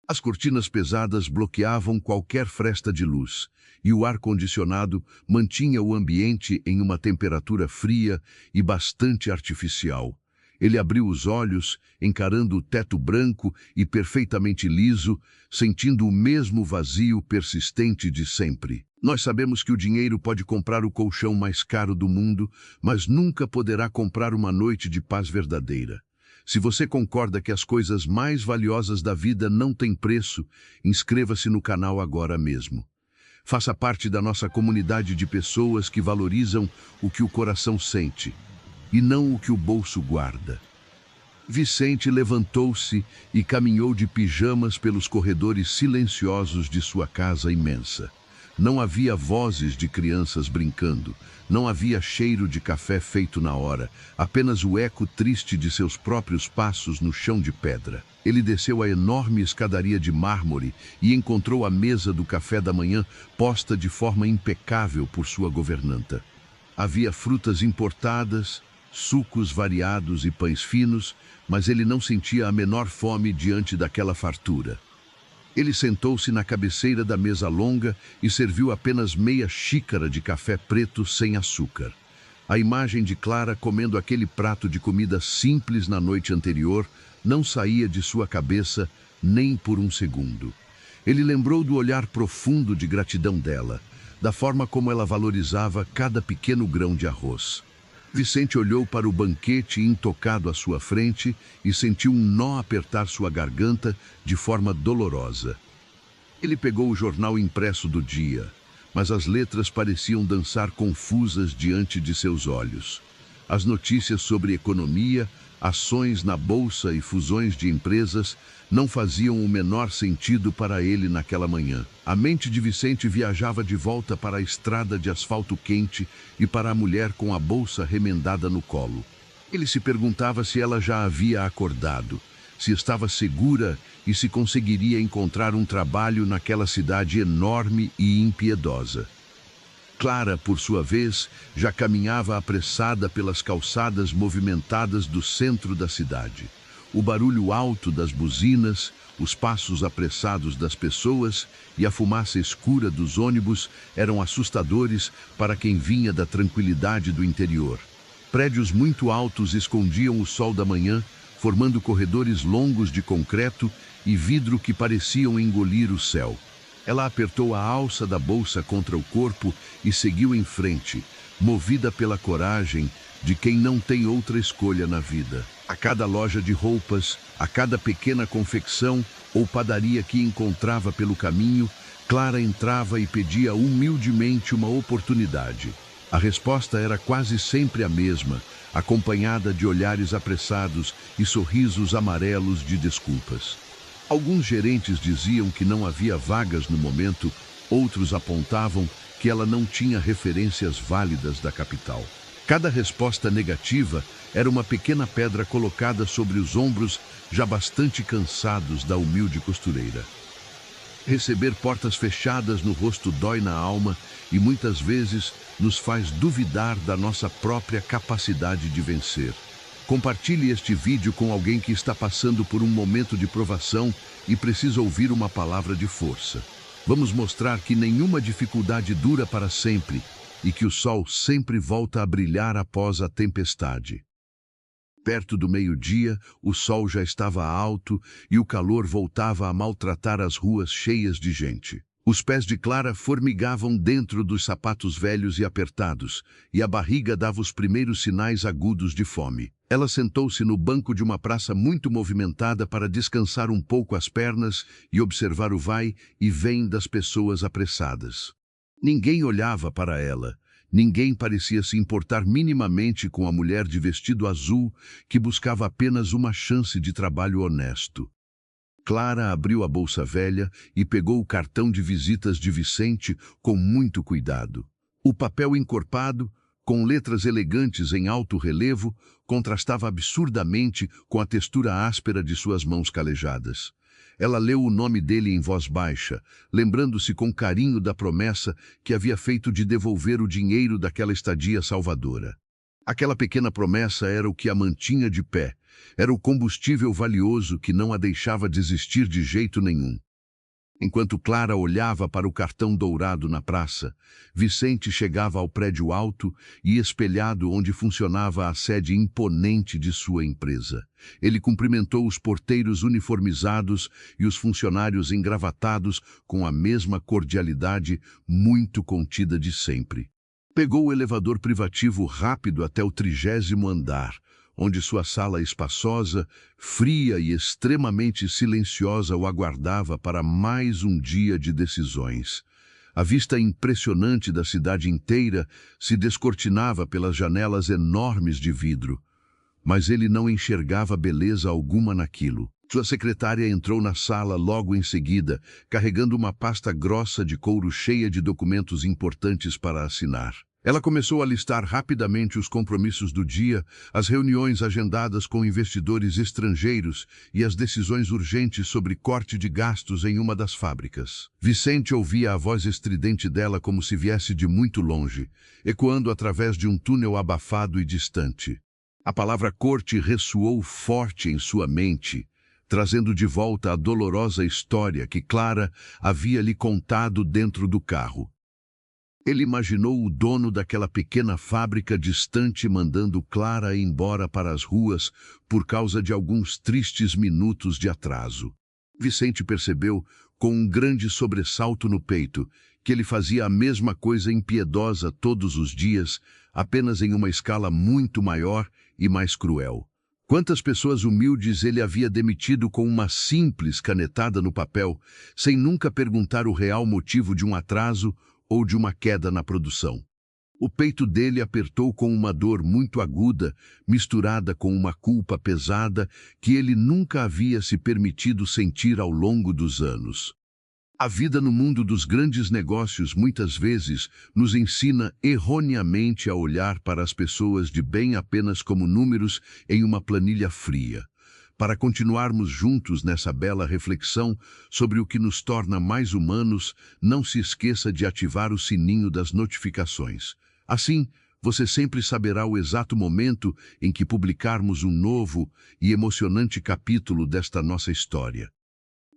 As cortinas pesadas bloqueavam qualquer fresta de luz, e o ar-condicionado mantinha o ambiente em uma temperatura fria e bastante artificial. Ele abriu os olhos, encarando o teto branco e perfeitamente liso, sentindo o mesmo vazio persistente de sempre. Nós sabemos que o dinheiro pode comprar o colchão mais caro do mundo, mas nunca poderá comprar uma noite de paz verdadeira. Se você concorda que as coisas mais valiosas da vida não têm preço, inscreva-se no canal agora mesmo. Faça parte da nossa comunidade de pessoas que valorizam o que o coração sente e não o que o bolso guarda. Vicente levantou-se e caminhou de pijamas pelos corredores silenciosos de sua casa imensa. Não havia vozes de crianças brincando, não havia cheiro de café feito na hora, apenas o eco triste de seus próprios passos no chão de pedra. Ele desceu a enorme escadaria de mármore e encontrou a mesa do café da manhã posta de forma impecável por sua governanta. Havia frutas importadas, sucos variados e pães finos, mas ele não sentia a menor fome diante daquela fartura. Ele sentou-se na cabeceira da mesa longa e serviu apenas meia xícara de café preto sem açúcar. A imagem de Clara comendo aquele prato de comida simples na noite anterior não saía de sua cabeça nem por um segundo. Ele lembrou do olhar profundo de gratidão dela, da forma como ela valorizava cada pequeno grão de arroz. Vicente olhou para o banquete intocado à sua frente e sentiu um nó apertar sua garganta de forma dolorosa. Ele pegou o jornal impresso do dia, mas as letras pareciam dançar confusas diante de seus olhos. As notícias sobre economia, ações na bolsa e fusões de empresas não faziam o menor sentido para ele naquela manhã. A mente de Vicente viajava de volta para a estrada de asfalto quente e para a mulher com a bolsa remendada no colo. Ele se perguntava se ela já havia acordado, se estava segura e se conseguiria encontrar um trabalho naquela cidade enorme e impiedosa. Clara, por sua vez, já caminhava apressada pelas calçadas movimentadas do centro da cidade. O barulho alto das buzinas, os passos apressados das pessoas e a fumaça escura dos ônibus eram assustadores para quem vinha da tranquilidade do interior. Prédios muito altos escondiam o sol da manhã, formando corredores longos de concreto e vidro que pareciam engolir o céu. Ela apertou a alça da bolsa contra o corpo e seguiu em frente, movida pela coragem de quem não tem outra escolha na vida. A cada loja de roupas, a cada pequena confecção ou padaria que encontrava pelo caminho, Clara entrava e pedia humildemente uma oportunidade. A resposta era quase sempre a mesma, acompanhada de olhares apressados e sorrisos amarelos de desculpas. Alguns gerentes diziam que não havia vagas no momento, outros apontavam que ela não tinha referências válidas da capital. Cada resposta negativa era uma pequena pedra colocada sobre os ombros já bastante cansados da humilde costureira. Receber portas fechadas no rosto dói na alma e muitas vezes nos faz duvidar da nossa própria capacidade de vencer. Compartilhe este vídeo com alguém que está passando por um momento de provação e precisa ouvir uma palavra de força. Vamos mostrar que nenhuma dificuldade dura para sempre e que o sol sempre volta a brilhar após a tempestade. Perto do meio-dia, o sol já estava alto e o calor voltava a maltratar as ruas cheias de gente. Os pés de Clara formigavam dentro dos sapatos velhos e apertados, e a barriga dava os primeiros sinais agudos de fome. Ela sentou-se no banco de uma praça muito movimentada para descansar um pouco as pernas e observar o vai e vem das pessoas apressadas. Ninguém olhava para ela. Ninguém parecia se importar minimamente com a mulher de vestido azul que buscava apenas uma chance de trabalho honesto. Clara abriu a bolsa velha e pegou o cartão de visitas de Vicente com muito cuidado. O papel encorpado, com letras elegantes em alto relevo, contrastava absurdamente com a textura áspera de suas mãos calejadas. Ela leu o nome dele em voz baixa, lembrando-se com carinho da promessa que havia feito de devolver o dinheiro daquela estadia salvadora. Aquela pequena promessa era o que a mantinha de pé, era o combustível valioso que não a deixava desistir de jeito nenhum. Enquanto Clara olhava para o cartão dourado na praça, Vicente chegava ao prédio alto e espelhado onde funcionava a sede imponente de sua empresa. Ele cumprimentou os porteiros uniformizados e os funcionários engravatados com a mesma cordialidade muito contida de sempre. Pegou o elevador privativo rápido até o 30º andar, onde sua sala espaçosa, fria e extremamente silenciosa o aguardava para mais um dia de decisões. A vista impressionante da cidade inteira se descortinava pelas janelas enormes de vidro, mas ele não enxergava beleza alguma naquilo. Sua secretária entrou na sala logo em seguida, carregando uma pasta grossa de couro cheia de documentos importantes para assinar. Ela começou a listar rapidamente os compromissos do dia, as reuniões agendadas com investidores estrangeiros e as decisões urgentes sobre corte de gastos em uma das fábricas. Vicente ouvia a voz estridente dela como se viesse de muito longe, ecoando através de um túnel abafado e distante. A palavra corte ressoou forte em sua mente, trazendo de volta a dolorosa história que Clara havia lhe contado dentro do carro. Ele imaginou o dono daquela pequena fábrica distante mandando Clara embora para as ruas por causa de alguns tristes minutos de atraso. Vicente percebeu, com um grande sobressalto no peito, que ele fazia a mesma coisa impiedosa todos os dias, apenas em uma escala muito maior e mais cruel. Quantas pessoas humildes ele havia demitido com uma simples canetada no papel, sem nunca perguntar o real motivo de um atraso ou de uma queda na produção. O peito dele apertou com uma dor muito aguda, misturada com uma culpa pesada que ele nunca havia se permitido sentir ao longo dos anos. A vida no mundo dos grandes negócios muitas vezes nos ensina erroneamente a olhar para as pessoas de bem apenas como números em uma planilha fria. Para continuarmos juntos nessa bela reflexão sobre o que nos torna mais humanos, não se esqueça de ativar o sininho das notificações. Assim, você sempre saberá o exato momento em que publicarmos um novo e emocionante capítulo desta nossa história.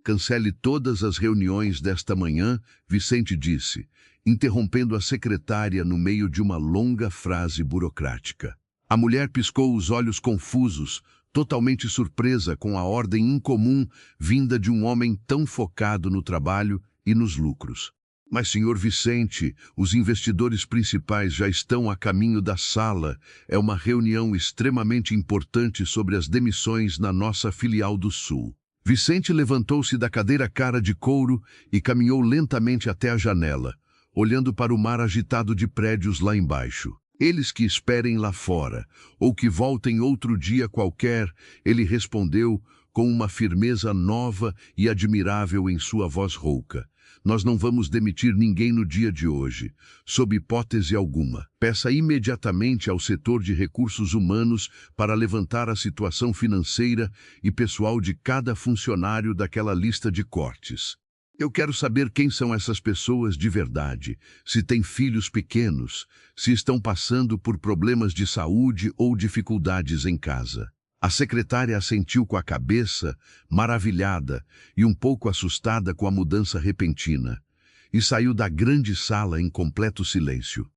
Cancele todas as reuniões desta manhã, Vicente disse, interrompendo a secretária no meio de uma longa frase burocrática. A mulher piscou os olhos confusos, totalmente surpresa com a ordem incomum vinda de um homem tão focado no trabalho e nos lucros. Mas, senhor Vicente, os investidores principais já estão a caminho da sala. É uma reunião extremamente importante sobre as demissões na nossa filial do Sul. Vicente levantou-se da cadeira cara de couro e caminhou lentamente até a janela, olhando para o mar agitado de prédios lá embaixo. Eles que esperem lá fora, ou que voltem outro dia qualquer, ele respondeu com uma firmeza nova e admirável em sua voz rouca. Nós não vamos demitir ninguém no dia de hoje, sob hipótese alguma. Peça imediatamente ao setor de recursos humanos para levantar a situação financeira e pessoal de cada funcionário daquela lista de cortes. Eu quero saber quem são essas pessoas de verdade, se têm filhos pequenos, se estão passando por problemas de saúde ou dificuldades em casa. A secretária assentiu com a cabeça, maravilhada e um pouco assustada com a mudança repentina, e saiu da grande sala em completo silêncio.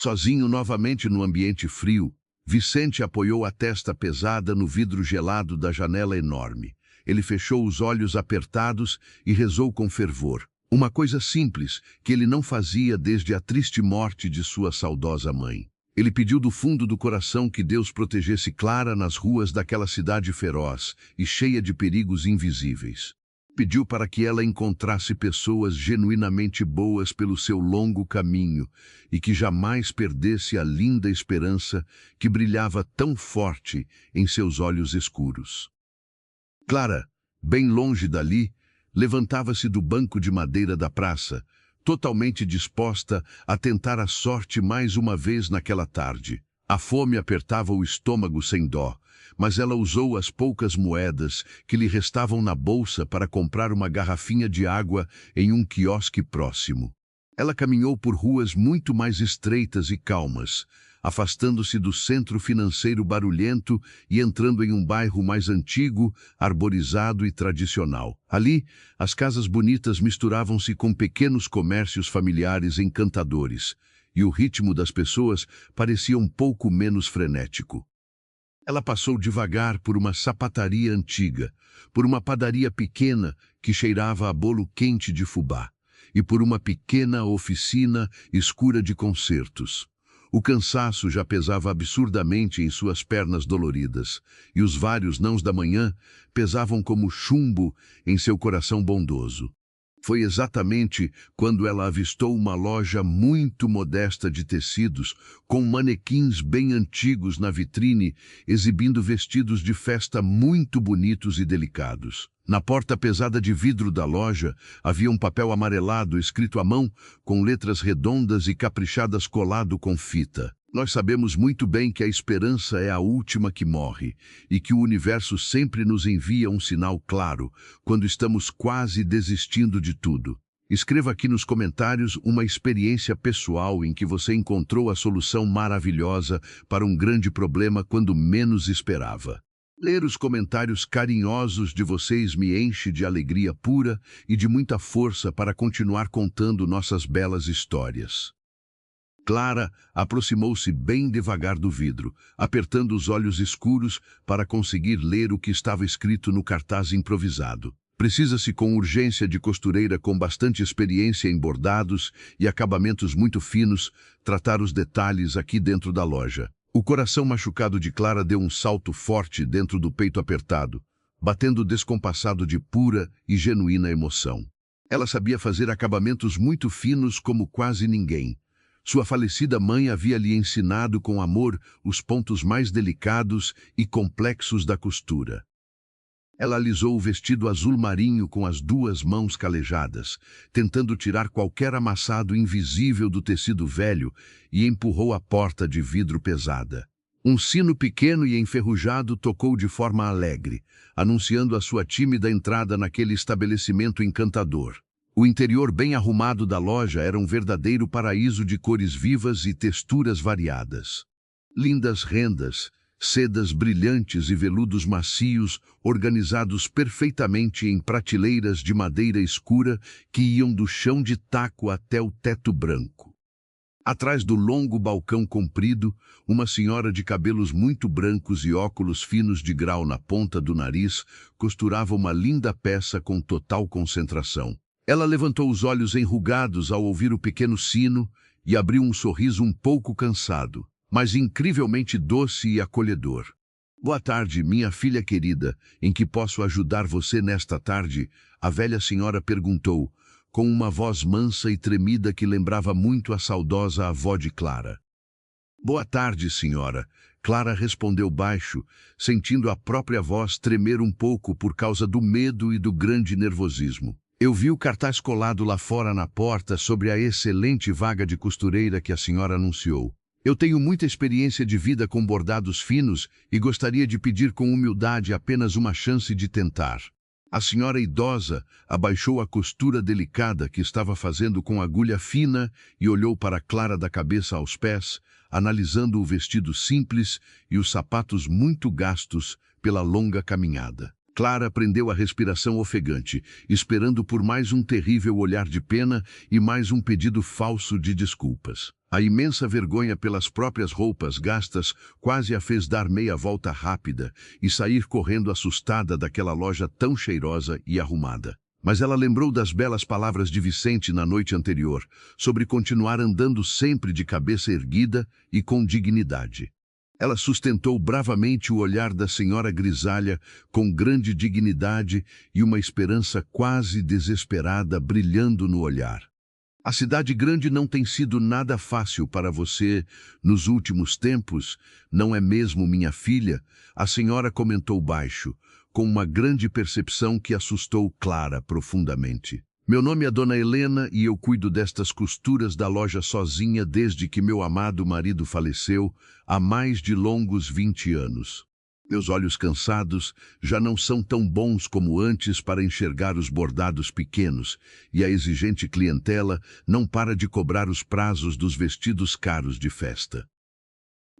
Sozinho novamente no ambiente frio, Vicente apoiou a testa pesada no vidro gelado da janela enorme. Ele fechou os olhos apertados e rezou com fervor. Uma coisa simples que ele não fazia desde a triste morte de sua saudosa mãe. Ele pediu do fundo do coração que Deus protegesse Clara nas ruas daquela cidade feroz e cheia de perigos invisíveis. Pediu para que ela encontrasse pessoas genuinamente boas pelo seu longo caminho e que jamais perdesse a linda esperança que brilhava tão forte em seus olhos escuros. Clara, bem longe dali, levantava-se do banco de madeira da praça, totalmente disposta a tentar a sorte mais uma vez naquela tarde. A fome apertava o estômago sem dó, mas ela usou as poucas moedas que lhe restavam na bolsa para comprar uma garrafinha de água em um quiosque próximo. Ela caminhou por ruas muito mais estreitas e calmas, afastando-se do centro financeiro barulhento e entrando em um bairro mais antigo, arborizado e tradicional. Ali, as casas bonitas misturavam-se com pequenos comércios familiares encantadores, e o ritmo das pessoas parecia um pouco menos frenético. Ela passou devagar por uma sapataria antiga, por uma padaria pequena que cheirava a bolo quente de fubá, e por uma pequena oficina escura de concertos. O cansaço já pesava absurdamente em suas pernas doloridas, e os vários nãos da manhã pesavam como chumbo em seu coração bondoso. Foi exatamente quando ela avistou uma loja muito modesta de tecidos, com manequins bem antigos na vitrine, exibindo vestidos de festa muito bonitos e delicados. Na porta pesada de vidro da loja, havia um papel amarelado escrito à mão, com letras redondas e caprichadas colado com fita. Nós sabemos muito bem que a esperança é a última que morre e que o universo sempre nos envia um sinal claro quando estamos quase desistindo de tudo. Escreva aqui nos comentários uma experiência pessoal em que você encontrou a solução maravilhosa para um grande problema quando menos esperava. Ler os comentários carinhosos de vocês me enche de alegria pura e de muita força para continuar contando nossas belas histórias. Clara aproximou-se bem devagar do vidro, apertando os olhos escuros para conseguir ler o que estava escrito no cartaz improvisado. Precisa-se com urgência de costureira com bastante experiência em bordados e acabamentos muito finos, tratar os detalhes aqui dentro da loja. O coração machucado de Clara deu um salto forte dentro do peito apertado, batendo descompassado de pura e genuína emoção. Ela sabia fazer acabamentos muito finos como quase ninguém. Sua falecida mãe havia lhe ensinado com amor os pontos mais delicados e complexos da costura. Ela alisou o vestido azul marinho com as duas mãos calejadas, tentando tirar qualquer amassado invisível do tecido velho, e empurrou a porta de vidro pesada. Um sino pequeno e enferrujado tocou de forma alegre, anunciando a sua tímida entrada naquele estabelecimento encantador. O interior bem arrumado da loja era um verdadeiro paraíso de cores vivas e texturas variadas. Lindas rendas, sedas brilhantes e veludos macios, organizados perfeitamente em prateleiras de madeira escura que iam do chão de taco até o teto branco. Atrás do longo balcão comprido, uma senhora de cabelos muito brancos e óculos finos de grau na ponta do nariz costurava uma linda peça com total concentração. Ela levantou os olhos enrugados ao ouvir o pequeno sino e abriu um sorriso um pouco cansado, mas incrivelmente doce e acolhedor. Boa tarde, minha filha querida. Em que posso ajudar você nesta tarde? A velha senhora perguntou, com uma voz mansa e tremida que lembrava muito a saudosa avó de Clara. Boa tarde, senhora. Clara respondeu baixo, sentindo a própria voz tremer um pouco por causa do medo e do grande nervosismo. Eu vi o cartaz colado lá fora na porta sobre a excelente vaga de costureira que a senhora anunciou. Eu tenho muita experiência de vida com bordados finos e gostaria de pedir com humildade apenas uma chance de tentar. A senhora idosa abaixou a costura delicada que estava fazendo com agulha fina e olhou para Clara da cabeça aos pés, analisando o vestido simples e os sapatos muito gastos pela longa caminhada. Clara prendeu a respiração ofegante, esperando por mais um terrível olhar de pena e mais um pedido falso de desculpas. A imensa vergonha pelas próprias roupas gastas quase a fez dar meia volta rápida e sair correndo assustada daquela loja tão cheirosa e arrumada. Mas ela lembrou das belas palavras de Vicente na noite anterior, sobre continuar andando sempre de cabeça erguida e com dignidade. Ela sustentou bravamente o olhar da senhora grisalha com grande dignidade e uma esperança quase desesperada brilhando no olhar. A cidade grande não tem sido nada fácil para você nos últimos tempos, não é mesmo, minha filha? A senhora comentou baixo, com uma grande percepção que assustou Clara profundamente. Meu nome é Dona Helena e eu cuido destas costuras da loja sozinha desde que meu amado marido faleceu há mais de longos 20 anos. Meus olhos cansados já não são tão bons como antes para enxergar os bordados pequenos e a exigente clientela não para de cobrar os prazos dos vestidos caros de festa.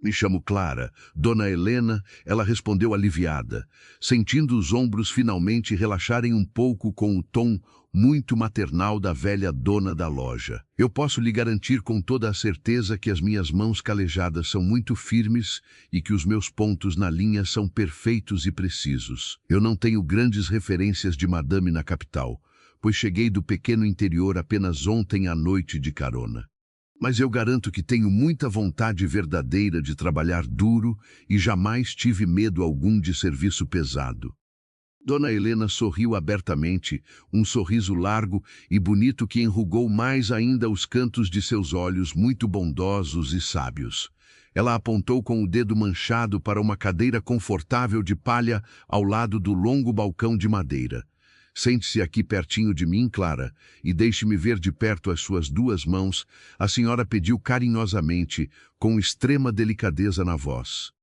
Me chamo Clara. Dona Helena, ela respondeu aliviada, sentindo os ombros finalmente relaxarem um pouco com o tom muito maternal da velha dona da loja. Eu posso lhe garantir com toda a certeza que as minhas mãos calejadas são muito firmes e que os meus pontos na linha são perfeitos e precisos. Eu não tenho grandes referências de madame na capital, pois cheguei do pequeno interior apenas ontem à noite de carona. Mas eu garanto que tenho muita vontade verdadeira de trabalhar duro e jamais tive medo algum de serviço pesado. Dona Helena sorriu abertamente, um sorriso largo e bonito que enrugou mais ainda os cantos de seus olhos muito bondosos e sábios. Ela apontou com o dedo manchado para uma cadeira confortável de palha ao lado do longo balcão de madeira. Sente-se aqui pertinho de mim, Clara, e deixe-me ver de perto as suas duas mãos, a senhora pediu carinhosamente, com extrema delicadeza na voz.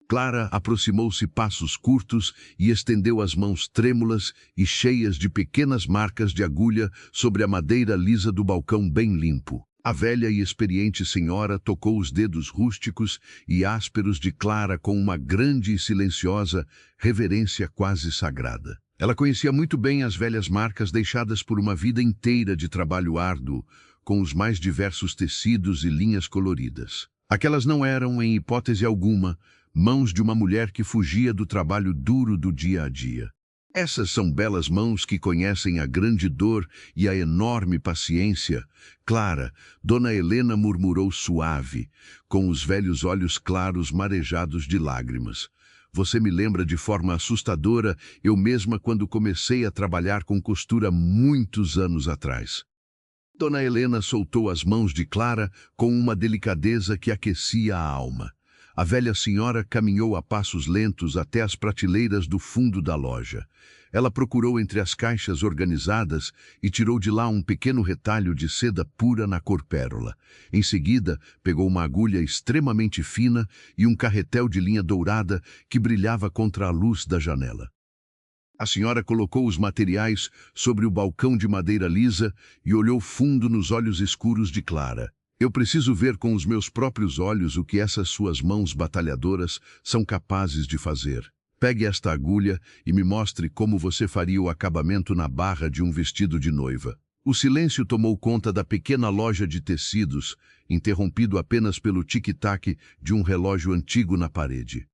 Clara aproximou-se passos curtos e estendeu as mãos trêmulas e cheias de pequenas marcas de agulha sobre a madeira lisa do balcão bem limpo. A velha e experiente senhora tocou os dedos rústicos e ásperos de Clara com uma grande e silenciosa reverência quase sagrada. Ela conhecia muito bem as velhas marcas deixadas por uma vida inteira de trabalho árduo, com os mais diversos tecidos e linhas coloridas. Aquelas não eram, em hipótese alguma, mãos de uma mulher que fugia do trabalho duro do dia a dia. Essas são belas mãos que conhecem a grande dor e a enorme paciência. Clara, Dona Helena murmurou suave, com os velhos olhos claros marejados de lágrimas. Você me lembra de forma assustadora, eu mesma quando comecei a trabalhar com costura muitos anos atrás. Dona Helena soltou as mãos de Clara com uma delicadeza que aquecia a alma. A velha senhora caminhou a passos lentos até as prateleiras do fundo da loja. Ela procurou entre as caixas organizadas e tirou de lá um pequeno retalho de seda pura na cor pérola. Em seguida, pegou uma agulha extremamente fina e um carretel de linha dourada que brilhava contra a luz da janela. A senhora colocou os materiais sobre o balcão de madeira lisa e olhou fundo nos olhos escuros de Clara. Eu preciso ver com os meus próprios olhos o que essas suas mãos batalhadoras são capazes de fazer. Pegue esta agulha e me mostre como você faria o acabamento na barra de um vestido de noiva. O silêncio tomou conta da pequena loja de tecidos, interrompido apenas pelo tic-tac de um relógio antigo na parede.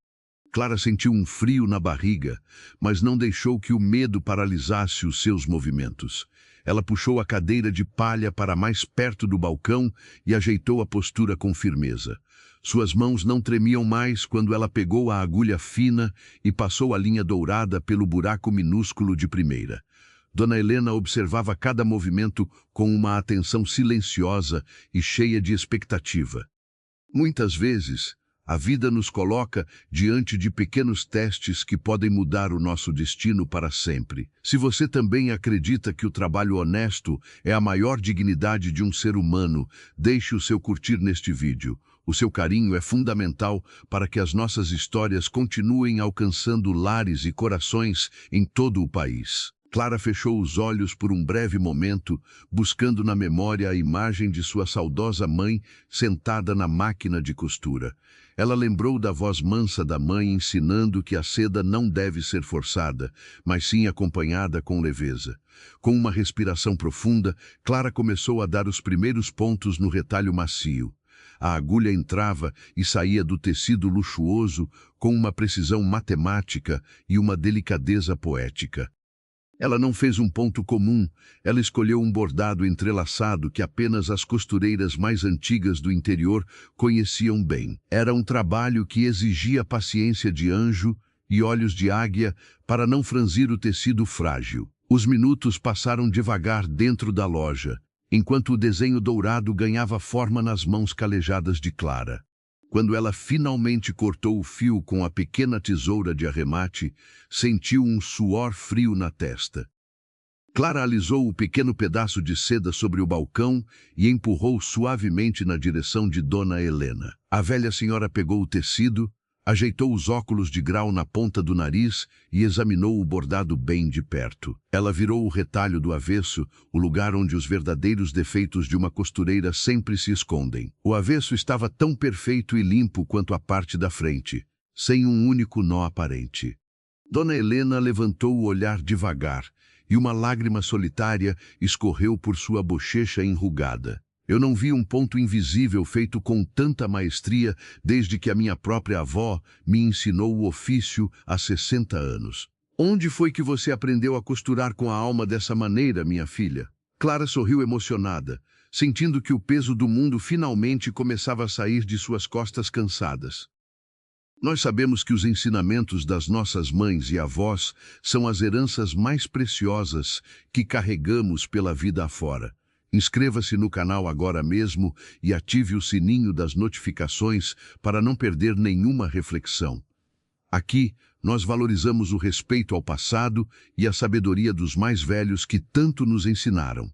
Clara sentiu um frio na barriga, mas não deixou que o medo paralisasse os seus movimentos. Ela puxou a cadeira de palha para mais perto do balcão e ajeitou a postura com firmeza. Suas mãos não tremiam mais quando ela pegou a agulha fina e passou a linha dourada pelo buraco minúsculo de primeira. Dona Helena observava cada movimento com uma atenção silenciosa e cheia de expectativa. Muitas vezes, a vida nos coloca diante de pequenos testes que podem mudar o nosso destino para sempre. Se você também acredita que o trabalho honesto é a maior dignidade de um ser humano, deixe o seu curtir neste vídeo. O seu carinho é fundamental para que as nossas histórias continuem alcançando lares e corações em todo o país. Clara fechou os olhos por um breve momento, buscando na memória a imagem de sua saudosa mãe sentada na máquina de costura. Ela lembrou da voz mansa da mãe ensinando que a seda não deve ser forçada, mas sim acompanhada com leveza. Com uma respiração profunda, Clara começou a dar os primeiros pontos no retalho macio. A agulha entrava e saía do tecido luxuoso com uma precisão matemática e uma delicadeza poética. Ela não fez um ponto comum, ela escolheu um bordado entrelaçado que apenas as costureiras mais antigas do interior conheciam bem. Era um trabalho que exigia paciência de anjo e olhos de águia para não franzir o tecido frágil. Os minutos passaram devagar dentro da loja, enquanto o desenho dourado ganhava forma nas mãos calejadas de Clara. Quando ela finalmente cortou o fio com a pequena tesoura de arremate, sentiu um suor frio na testa. Clara alisou o pequeno pedaço de seda sobre o balcão e empurrou suavemente na direção de Dona Helena. A velha senhora pegou o tecido, ajeitou os óculos de grau na ponta do nariz e examinou o bordado bem de perto. Ela virou o retalho do avesso, o lugar onde os verdadeiros defeitos de uma costureira sempre se escondem. O avesso estava tão perfeito e limpo quanto a parte da frente, sem um único nó aparente. Dona Helena levantou o olhar devagar e uma lágrima solitária escorreu por sua bochecha enrugada. Eu não vi um ponto invisível feito com tanta maestria desde que a minha própria avó me ensinou o ofício há 60 anos. Onde foi que você aprendeu a costurar com a alma dessa maneira, minha filha? Clara sorriu emocionada, sentindo que o peso do mundo finalmente começava a sair de suas costas cansadas. Nós sabemos que os ensinamentos das nossas mães e avós são as heranças mais preciosas que carregamos pela vida afora. Inscreva-se no canal agora mesmo e ative o sininho das notificações para não perder nenhuma reflexão. Aqui, nós valorizamos o respeito ao passado e a sabedoria dos mais velhos que tanto nos ensinaram.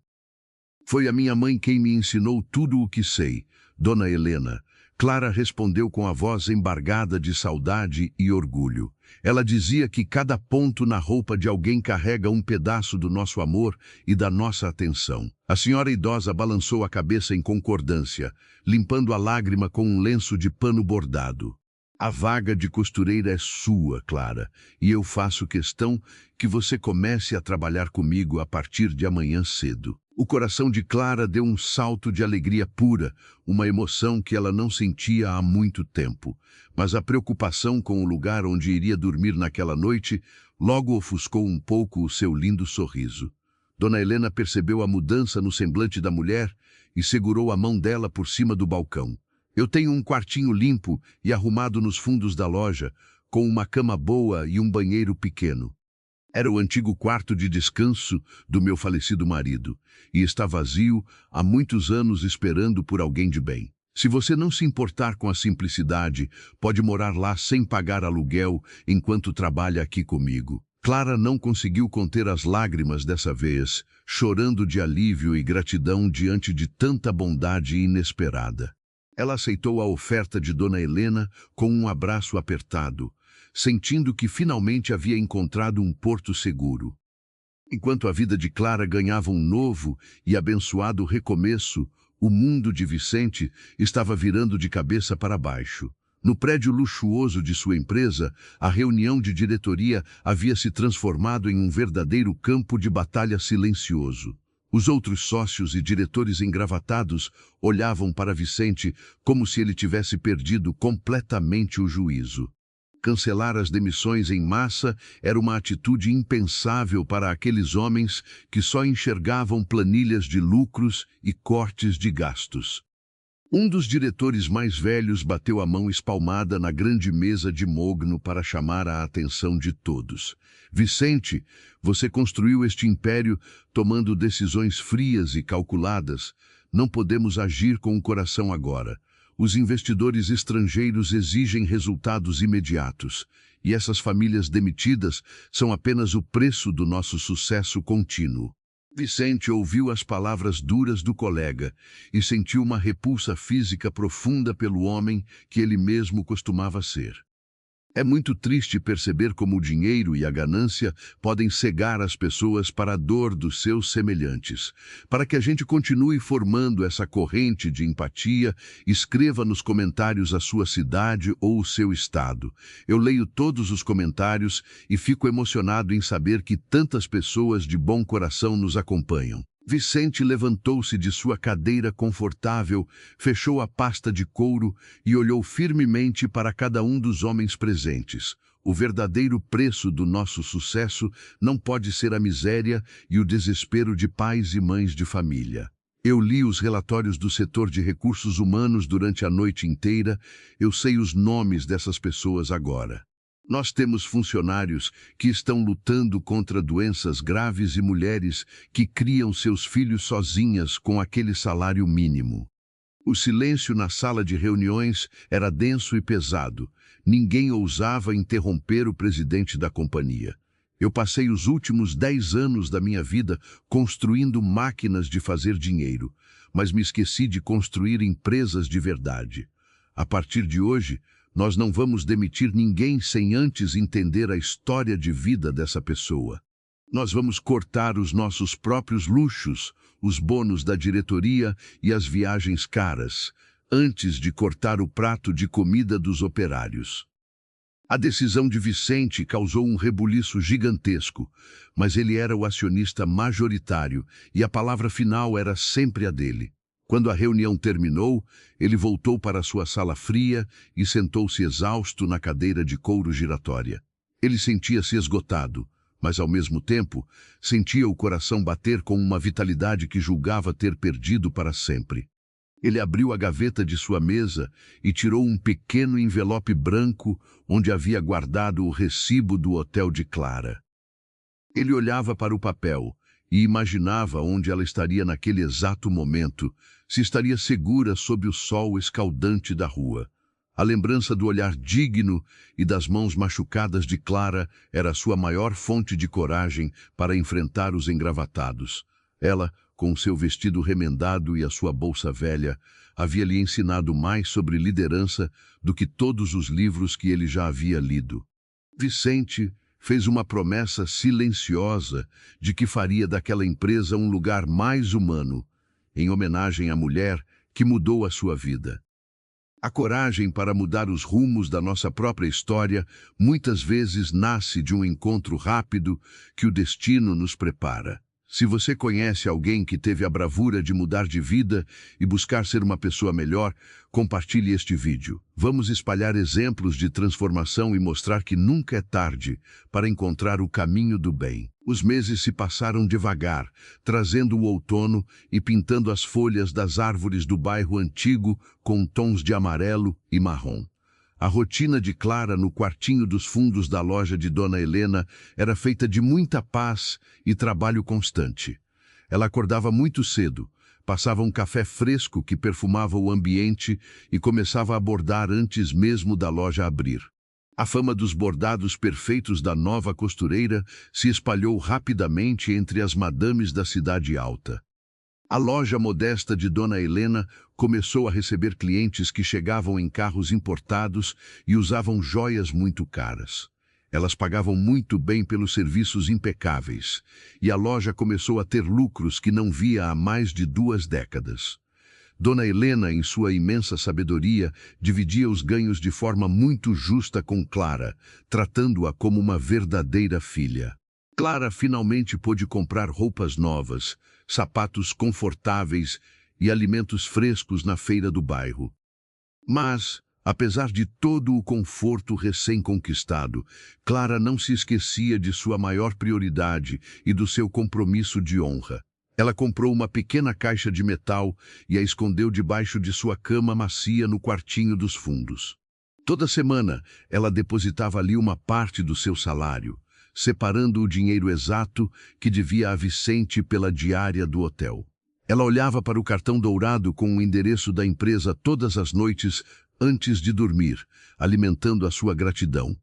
Foi a minha mãe quem me ensinou tudo o que sei, Dona Helena. Clara respondeu com a voz embargada de saudade e orgulho. Ela dizia que cada ponto na roupa de alguém carrega um pedaço do nosso amor e da nossa atenção. A senhora idosa balançou a cabeça em concordância, limpando a lágrima com um lenço de pano bordado. A vaga de costureira é sua, Clara, e eu faço questão que você comece a trabalhar comigo a partir de amanhã cedo. O coração de Clara deu um salto de alegria pura, uma emoção que ela não sentia há muito tempo. Mas a preocupação com o lugar onde iria dormir naquela noite logo ofuscou um pouco o seu lindo sorriso. Dona Helena percebeu a mudança no semblante da mulher e segurou a mão dela por cima do balcão. Eu tenho um quartinho limpo e arrumado nos fundos da loja, com uma cama boa e um banheiro pequeno. Era o antigo quarto de descanso do meu falecido marido, e está vazio há muitos anos esperando por alguém de bem. Se você não se importar com a simplicidade, pode morar lá sem pagar aluguel enquanto trabalha aqui comigo. Clara não conseguiu conter as lágrimas dessa vez, chorando de alívio e gratidão diante de tanta bondade inesperada. Ela aceitou a oferta de Dona Helena com um abraço apertado, sentindo que finalmente havia encontrado um porto seguro. Enquanto a vida de Clara ganhava um novo e abençoado recomeço, o mundo de Vicente estava virando de cabeça para baixo. No prédio luxuoso de sua empresa, a reunião de diretoria havia se transformado em um verdadeiro campo de batalha silencioso. Os outros sócios e diretores engravatados olhavam para Vicente como se ele tivesse perdido completamente o juízo. Cancelar as demissões em massa era uma atitude impensável para aqueles homens que só enxergavam planilhas de lucros e cortes de gastos. Um dos diretores mais velhos bateu a mão espalmada na grande mesa de mogno para chamar a atenção de todos. Vicente, você construiu este império tomando decisões frias e calculadas. Não podemos agir com o coração agora. Os investidores estrangeiros exigem resultados imediatos, e essas famílias demitidas são apenas o preço do nosso sucesso contínuo. Vicente ouviu as palavras duras do colega e sentiu uma repulsa física profunda pelo homem que ele mesmo costumava ser. É muito triste perceber como o dinheiro e a ganância podem cegar as pessoas para a dor dos seus semelhantes. Para que a gente continue formando essa corrente de empatia, escreva nos comentários a sua cidade ou o seu estado. Eu leio todos os comentários e fico emocionado em saber que tantas pessoas de bom coração nos acompanham. Vicente levantou-se de sua cadeira confortável, fechou a pasta de couro e olhou firmemente para cada um dos homens presentes. O verdadeiro preço do nosso sucesso não pode ser a miséria e o desespero de pais e mães de família. Eu li os relatórios do setor de recursos humanos durante a noite inteira, eu sei os nomes dessas pessoas agora. Nós temos funcionários que estão lutando contra doenças graves e mulheres que criam seus filhos sozinhas com aquele salário mínimo. O silêncio na sala de reuniões era denso e pesado. Ninguém ousava interromper o presidente da companhia. Eu passei os últimos 10 anos da minha vida construindo máquinas de fazer dinheiro, mas me esqueci de construir empresas de verdade. A partir de hoje, nós não vamos demitir ninguém sem antes entender a história de vida dessa pessoa. Nós vamos cortar os nossos próprios luxos, os bônus da diretoria e as viagens caras, antes de cortar o prato de comida dos operários. A decisão de Vicente causou um rebuliço gigantesco, mas ele era o acionista majoritário e a palavra final era sempre a dele. Quando a reunião terminou, ele voltou para sua sala fria e sentou-se exausto na cadeira de couro giratória. Ele sentia-se esgotado, mas ao mesmo tempo sentia o coração bater com uma vitalidade que julgava ter perdido para sempre. Ele abriu a gaveta de sua mesa e tirou um pequeno envelope branco onde havia guardado o recibo do hotel de Clara. Ele olhava para o papel e imaginava onde ela estaria naquele exato momento, se estaria segura sob o sol escaldante da rua. A lembrança do olhar digno e das mãos machucadas de Clara era sua maior fonte de coragem para enfrentar os engravatados. Ela, com seu vestido remendado e a sua bolsa velha, havia lhe ensinado mais sobre liderança do que todos os livros que ele já havia lido. Vicente fez uma promessa silenciosa de que faria daquela empresa um lugar mais humano, em homenagem à mulher que mudou a sua vida. A coragem para mudar os rumos da nossa própria história muitas vezes nasce de um encontro rápido que o destino nos prepara. Se você conhece alguém que teve a bravura de mudar de vida e buscar ser uma pessoa melhor, compartilhe este vídeo. Vamos espalhar exemplos de transformação e mostrar que nunca é tarde para encontrar o caminho do bem. Os meses se passaram devagar, trazendo o outono e pintando as folhas das árvores do bairro antigo com tons de amarelo e marrom. A rotina de Clara no quartinho dos fundos da loja de Dona Helena era feita de muita paz e trabalho constante. Ela acordava muito cedo, passava um café fresco que perfumava o ambiente e começava a bordar antes mesmo da loja abrir. A fama dos bordados perfeitos da nova costureira se espalhou rapidamente entre as madames da cidade alta. A loja modesta de Dona Helena começou a receber clientes que chegavam em carros importados e usavam joias muito caras. Elas pagavam muito bem pelos serviços impecáveis, e a loja começou a ter lucros que não via há mais de 2 décadas. Dona Helena, em sua imensa sabedoria, dividia os ganhos de forma muito justa com Clara, tratando-a como uma verdadeira filha. Clara finalmente pôde comprar roupas novas, sapatos confortáveis e alimentos frescos na feira do bairro. Mas, apesar de todo o conforto recém-conquistado, Clara não se esquecia de sua maior prioridade e do seu compromisso de honra. Ela comprou uma pequena caixa de metal e a escondeu debaixo de sua cama macia no quartinho dos fundos. Toda semana, ela depositava ali uma parte do seu salário, separando o dinheiro exato que devia a Vicente pela diária do hotel. Ela olhava para o cartão dourado com o endereço da empresa todas as noites antes de dormir, alimentando a sua gratidão.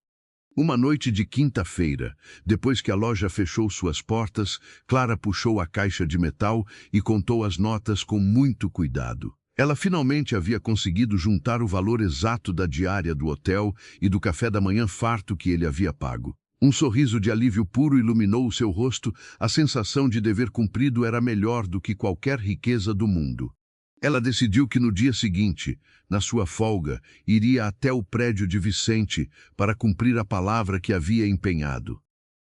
Uma noite de quinta-feira, depois que a loja fechou suas portas, Clara puxou a caixa de metal e contou as notas com muito cuidado. Ela finalmente havia conseguido juntar o valor exato da diária do hotel e do café da manhã farto que ele havia pago. Um sorriso de alívio puro iluminou o seu rosto, a sensação de dever cumprido era melhor do que qualquer riqueza do mundo. Ela decidiu que no dia seguinte, na sua folga, iria até o prédio de Vicente para cumprir a palavra que havia empenhado.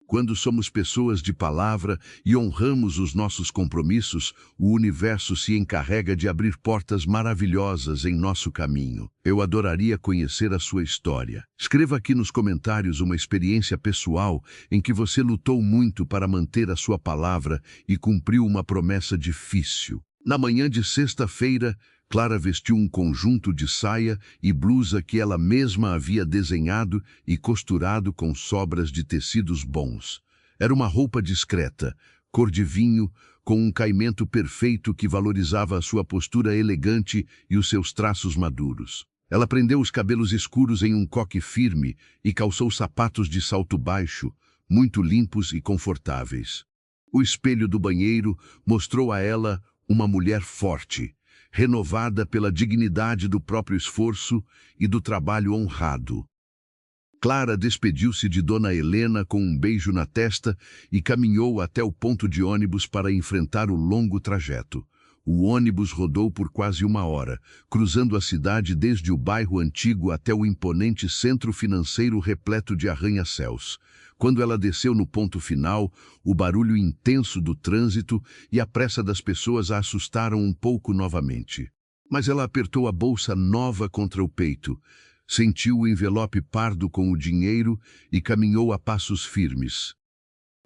Quando somos pessoas de palavra e honramos os nossos compromissos, o universo se encarrega de abrir portas maravilhosas em nosso caminho. Eu adoraria conhecer a sua história. Escreva aqui nos comentários uma experiência pessoal em que você lutou muito para manter a sua palavra e cumpriu uma promessa difícil. Na manhã de sexta-feira, Clara vestiu um conjunto de saia e blusa que ela mesma havia desenhado e costurado com sobras de tecidos bons. Era uma roupa discreta, cor de vinho, com um caimento perfeito que valorizava a sua postura elegante e os seus traços maduros. Ela prendeu os cabelos escuros em um coque firme e calçou sapatos de salto baixo, muito limpos e confortáveis. O espelho do banheiro mostrou a ela uma mulher forte, renovada pela dignidade do próprio esforço e do trabalho honrado. Clara despediu-se de Dona Helena com um beijo na testa e caminhou até o ponto de ônibus para enfrentar o longo trajeto. O ônibus rodou por quase uma hora, cruzando a cidade desde o bairro antigo até o imponente centro financeiro repleto de arranha-céus. Quando ela desceu no ponto final, o barulho intenso do trânsito e a pressa das pessoas a assustaram um pouco novamente. Mas ela apertou a bolsa nova contra o peito, sentiu o envelope pardo com o dinheiro e caminhou a passos firmes.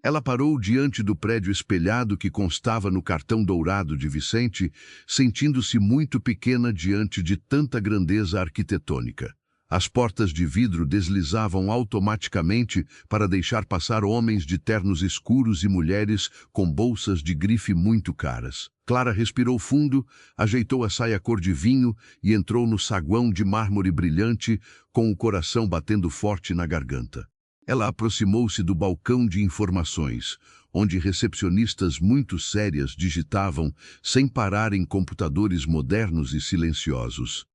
Ela parou diante do prédio espelhado que constava no cartão dourado de Vicente, sentindo-se muito pequena diante de tanta grandeza arquitetônica. As portas de vidro deslizavam automaticamente para deixar passar homens de ternos escuros e mulheres com bolsas de grife muito caras. Clara respirou fundo, ajeitou a saia cor de vinho e entrou no saguão de mármore brilhante, com o coração batendo forte na garganta. Ela aproximou-se do balcão de informações, onde recepcionistas muito sérias digitavam, sem parar em computadores modernos e silenciosos.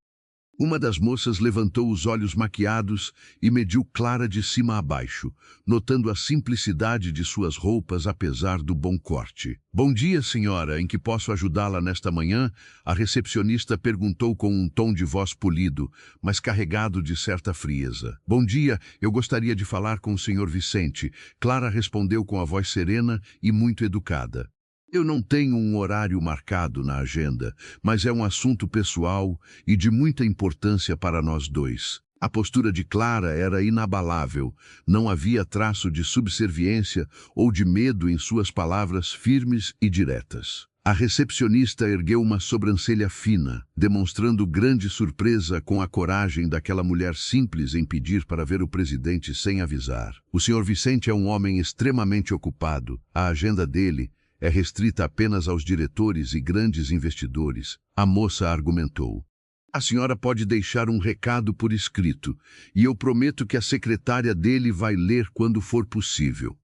Uma das moças levantou os olhos maquiados e mediu Clara de cima a baixo, notando a simplicidade de suas roupas apesar do bom corte. "Bom dia, senhora, em que posso ajudá-la nesta manhã?" A recepcionista perguntou com um tom de voz polido, mas carregado de certa frieza. "Bom dia, eu gostaria de falar com o senhor Vicente." Clara respondeu com a voz serena e muito educada. "Eu não tenho um horário marcado na agenda, mas é um assunto pessoal e de muita importância para nós dois." A postura de Clara era inabalável, não havia traço de subserviência ou de medo em suas palavras firmes e diretas. A recepcionista ergueu uma sobrancelha fina, demonstrando grande surpresa com a coragem daquela mulher simples em pedir para ver o presidente sem avisar. "O senhor Vicente é um homem extremamente ocupado. A agenda dele é restrita apenas aos diretores e grandes investidores", a moça argumentou. "A senhora pode deixar um recado por escrito, e eu prometo que a secretária dele vai ler quando for possível."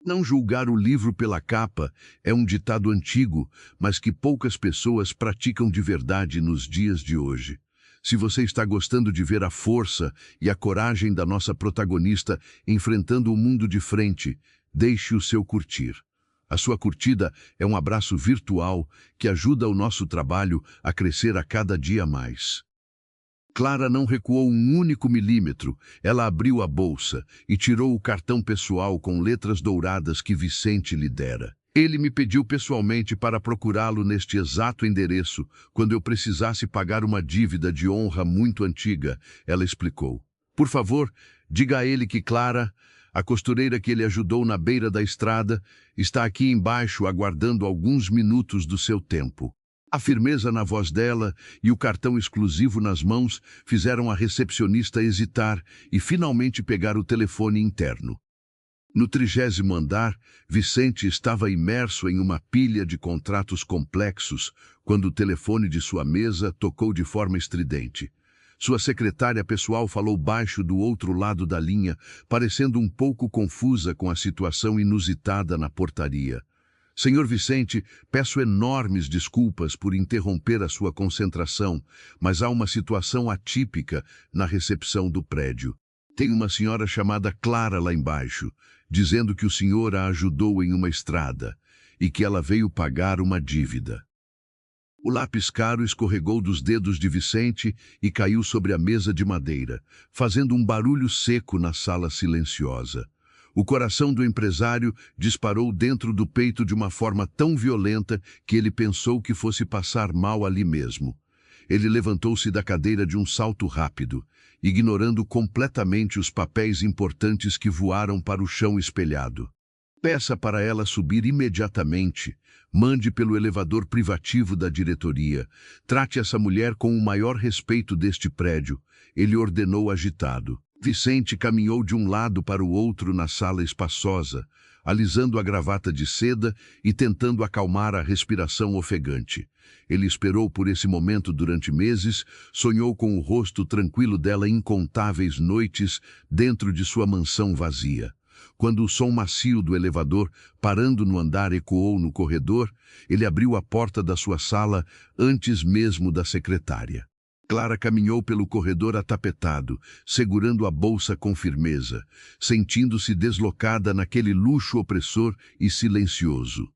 Não julgar o livro pela capa é um ditado antigo, mas que poucas pessoas praticam de verdade nos dias de hoje. Se você está gostando de ver a força e a coragem da nossa protagonista enfrentando o mundo de frente, deixe o seu curtir. A sua curtida é um abraço virtual que ajuda o nosso trabalho a crescer a cada dia mais. Clara não recuou um único milímetro. Ela abriu a bolsa e tirou o cartão pessoal com letras douradas que Vicente lhe dera. Ele me pediu pessoalmente para procurá-lo neste exato endereço, quando eu precisasse pagar uma dívida de honra muito antiga, ela explicou. Por favor, diga a ele que Clara, a costureira que ele ajudou na beira da estrada, está aqui embaixo aguardando alguns minutos do seu tempo. A firmeza na voz dela e o cartão exclusivo nas mãos fizeram a recepcionista hesitar e finalmente pegar o telefone interno. No 30º andar, Vicente estava imerso em uma pilha de contratos complexos quando o telefone de sua mesa tocou de forma estridente. Sua secretária pessoal falou baixo do outro lado da linha, parecendo um pouco confusa com a situação inusitada na portaria. Senhor Vicente, peço enormes desculpas por interromper a sua concentração, mas há uma situação atípica na recepção do prédio. Tem uma senhora chamada Clara lá embaixo, dizendo que o senhor a ajudou em uma estrada e que ela veio pagar uma dívida. O lápis caro escorregou dos dedos de Vicente e caiu sobre a mesa de madeira, fazendo um barulho seco na sala silenciosa. O coração do empresário disparou dentro do peito de uma forma tão violenta que ele pensou que fosse passar mal ali mesmo. Ele levantou-se da cadeira de um salto rápido, ignorando completamente os papéis importantes que voaram para o chão espelhado. Peça para ela subir imediatamente. Mande pelo elevador privativo da diretoria. Trate essa mulher com o maior respeito deste prédio, ele ordenou agitado. Vicente caminhou de um lado para o outro na sala espaçosa, alisando a gravata de seda e tentando acalmar a respiração ofegante. Ele esperou por esse momento durante meses, sonhou com o rosto tranquilo dela incontáveis noites dentro de sua mansão vazia. Quando o som macio do elevador, parando no andar, ecoou no corredor, ele abriu a porta da sua sala antes mesmo da secretária. Clara caminhou pelo corredor atapetado, segurando a bolsa com firmeza, sentindo-se deslocada naquele luxo opressor e silencioso.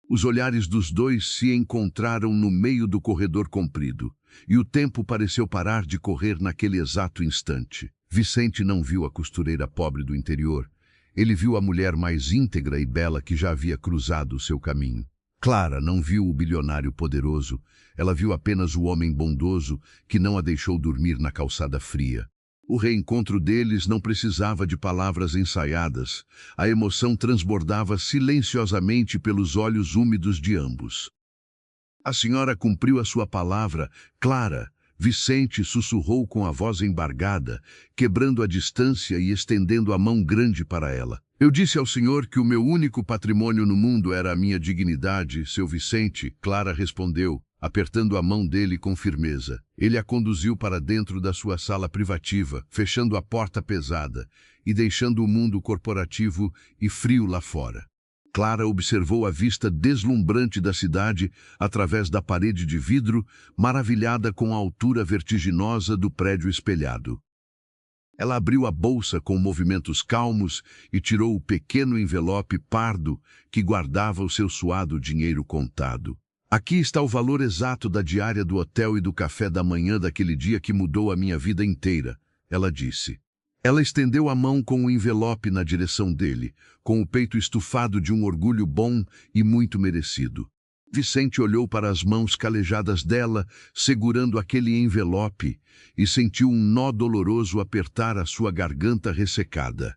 Os olhares dos dois se encontraram no meio do corredor comprido, e o tempo pareceu parar de correr naquele exato instante. Vicente não viu a costureira pobre do interior. Ele viu a mulher mais íntegra e bela que já havia cruzado o seu caminho. Clara não viu o bilionário poderoso, ela viu apenas o homem bondoso que não a deixou dormir na calçada fria. O reencontro deles não precisava de palavras ensaiadas, a emoção transbordava silenciosamente pelos olhos úmidos de ambos. A senhora cumpriu a sua palavra, Clara. Vicente sussurrou com a voz embargada, quebrando a distância e estendendo a mão grande para ela. Eu disse ao senhor que o meu único patrimônio no mundo era a minha dignidade, seu Vicente, Clara respondeu, apertando a mão dele com firmeza. Ele a conduziu para dentro da sua sala privativa, fechando a porta pesada e deixando o mundo corporativo e frio lá fora. Clara observou a vista deslumbrante da cidade através da parede de vidro, maravilhada com a altura vertiginosa do prédio espelhado. Ela abriu a bolsa com movimentos calmos e tirou o pequeno envelope pardo que guardava o seu suado dinheiro contado. Aqui está o valor exato da diária do hotel e do café da manhã daquele dia que mudou a minha vida inteira, ela disse. Ela estendeu a mão com o envelope na direção dele, com o peito estufado de um orgulho bom e muito merecido. Vicente olhou para as mãos calejadas dela, segurando aquele envelope, e sentiu um nó doloroso apertar a sua garganta ressecada.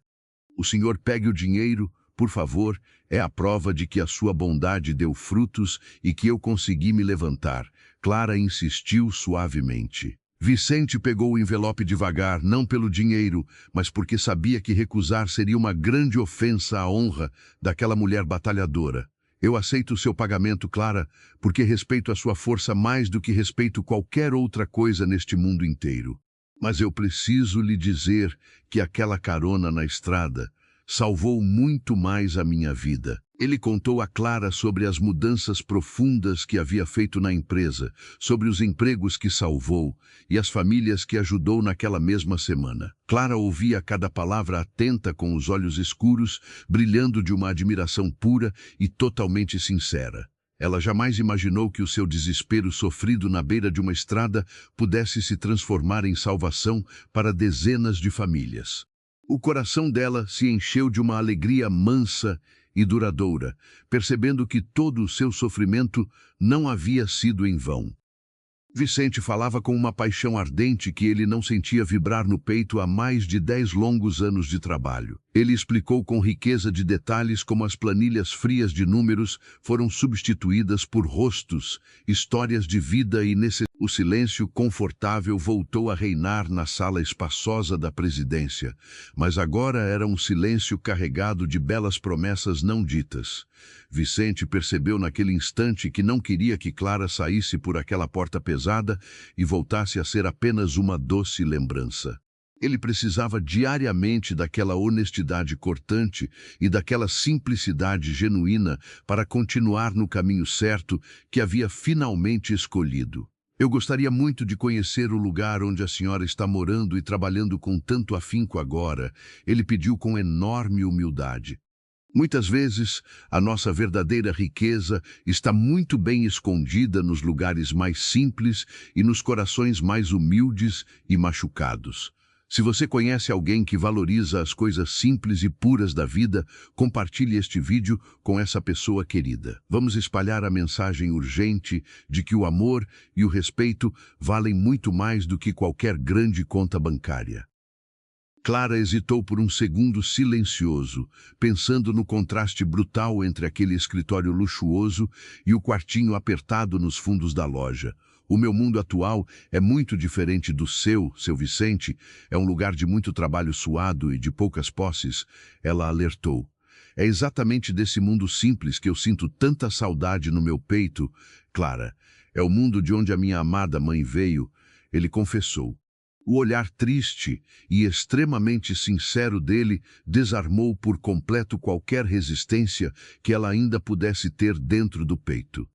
O senhor pegue o dinheiro, por favor, é a prova de que a sua bondade deu frutos e que eu consegui me levantar. Clara insistiu suavemente. Vicente pegou o envelope devagar, não pelo dinheiro, mas porque sabia que recusar seria uma grande ofensa à honra daquela mulher batalhadora. Eu aceito o seu pagamento, Clara, porque respeito a sua força mais do que respeito qualquer outra coisa neste mundo inteiro. Mas eu preciso lhe dizer que aquela carona na estrada salvou muito mais a minha vida. Ele contou a Clara sobre as mudanças profundas que havia feito na empresa, sobre os empregos que salvou e as famílias que ajudou naquela mesma semana. Clara ouvia cada palavra atenta com os olhos escuros, brilhando de uma admiração pura e totalmente sincera. Ela jamais imaginou que o seu desespero sofrido na beira de uma estrada pudesse se transformar em salvação para dezenas de famílias. O coração dela se encheu de uma alegria mansa e duradoura, percebendo que todo o seu sofrimento não havia sido em vão. Vicente falava com uma paixão ardente que ele não sentia vibrar no peito há mais de 10 longos anos de trabalho. Ele explicou com riqueza de detalhes como as planilhas frias de números foram substituídas por rostos, histórias de vida e necessidade. O silêncio confortável voltou a reinar na sala espaçosa da presidência, mas agora era um silêncio carregado de belas promessas não ditas. Vicente percebeu naquele instante que não queria que Clara saísse por aquela porta pesada e voltasse a ser apenas uma doce lembrança. Ele precisava diariamente daquela honestidade cortante e daquela simplicidade genuína para continuar no caminho certo que havia finalmente escolhido. Eu gostaria muito de conhecer o lugar onde a senhora está morando e trabalhando com tanto afinco agora, ele pediu com enorme humildade. Muitas vezes, a nossa verdadeira riqueza está muito bem escondida nos lugares mais simples e nos corações mais humildes e machucados. Se você conhece alguém que valoriza as coisas simples e puras da vida, compartilhe este vídeo com essa pessoa querida. Vamos espalhar a mensagem urgente de que o amor e o respeito valem muito mais do que qualquer grande conta bancária. Clara hesitou por um segundo silencioso, pensando no contraste brutal entre aquele escritório luxuoso e o quartinho apertado nos fundos da loja. O meu mundo atual é muito diferente do seu Vicente. É um lugar de muito trabalho suado e de poucas posses, ela alertou. É exatamente desse mundo simples que eu sinto tanta saudade no meu peito, Clara. É o mundo de onde a minha amada mãe veio, ele confessou. O olhar triste e extremamente sincero dele desarmou por completo qualquer resistência que ela ainda pudesse ter dentro do peito.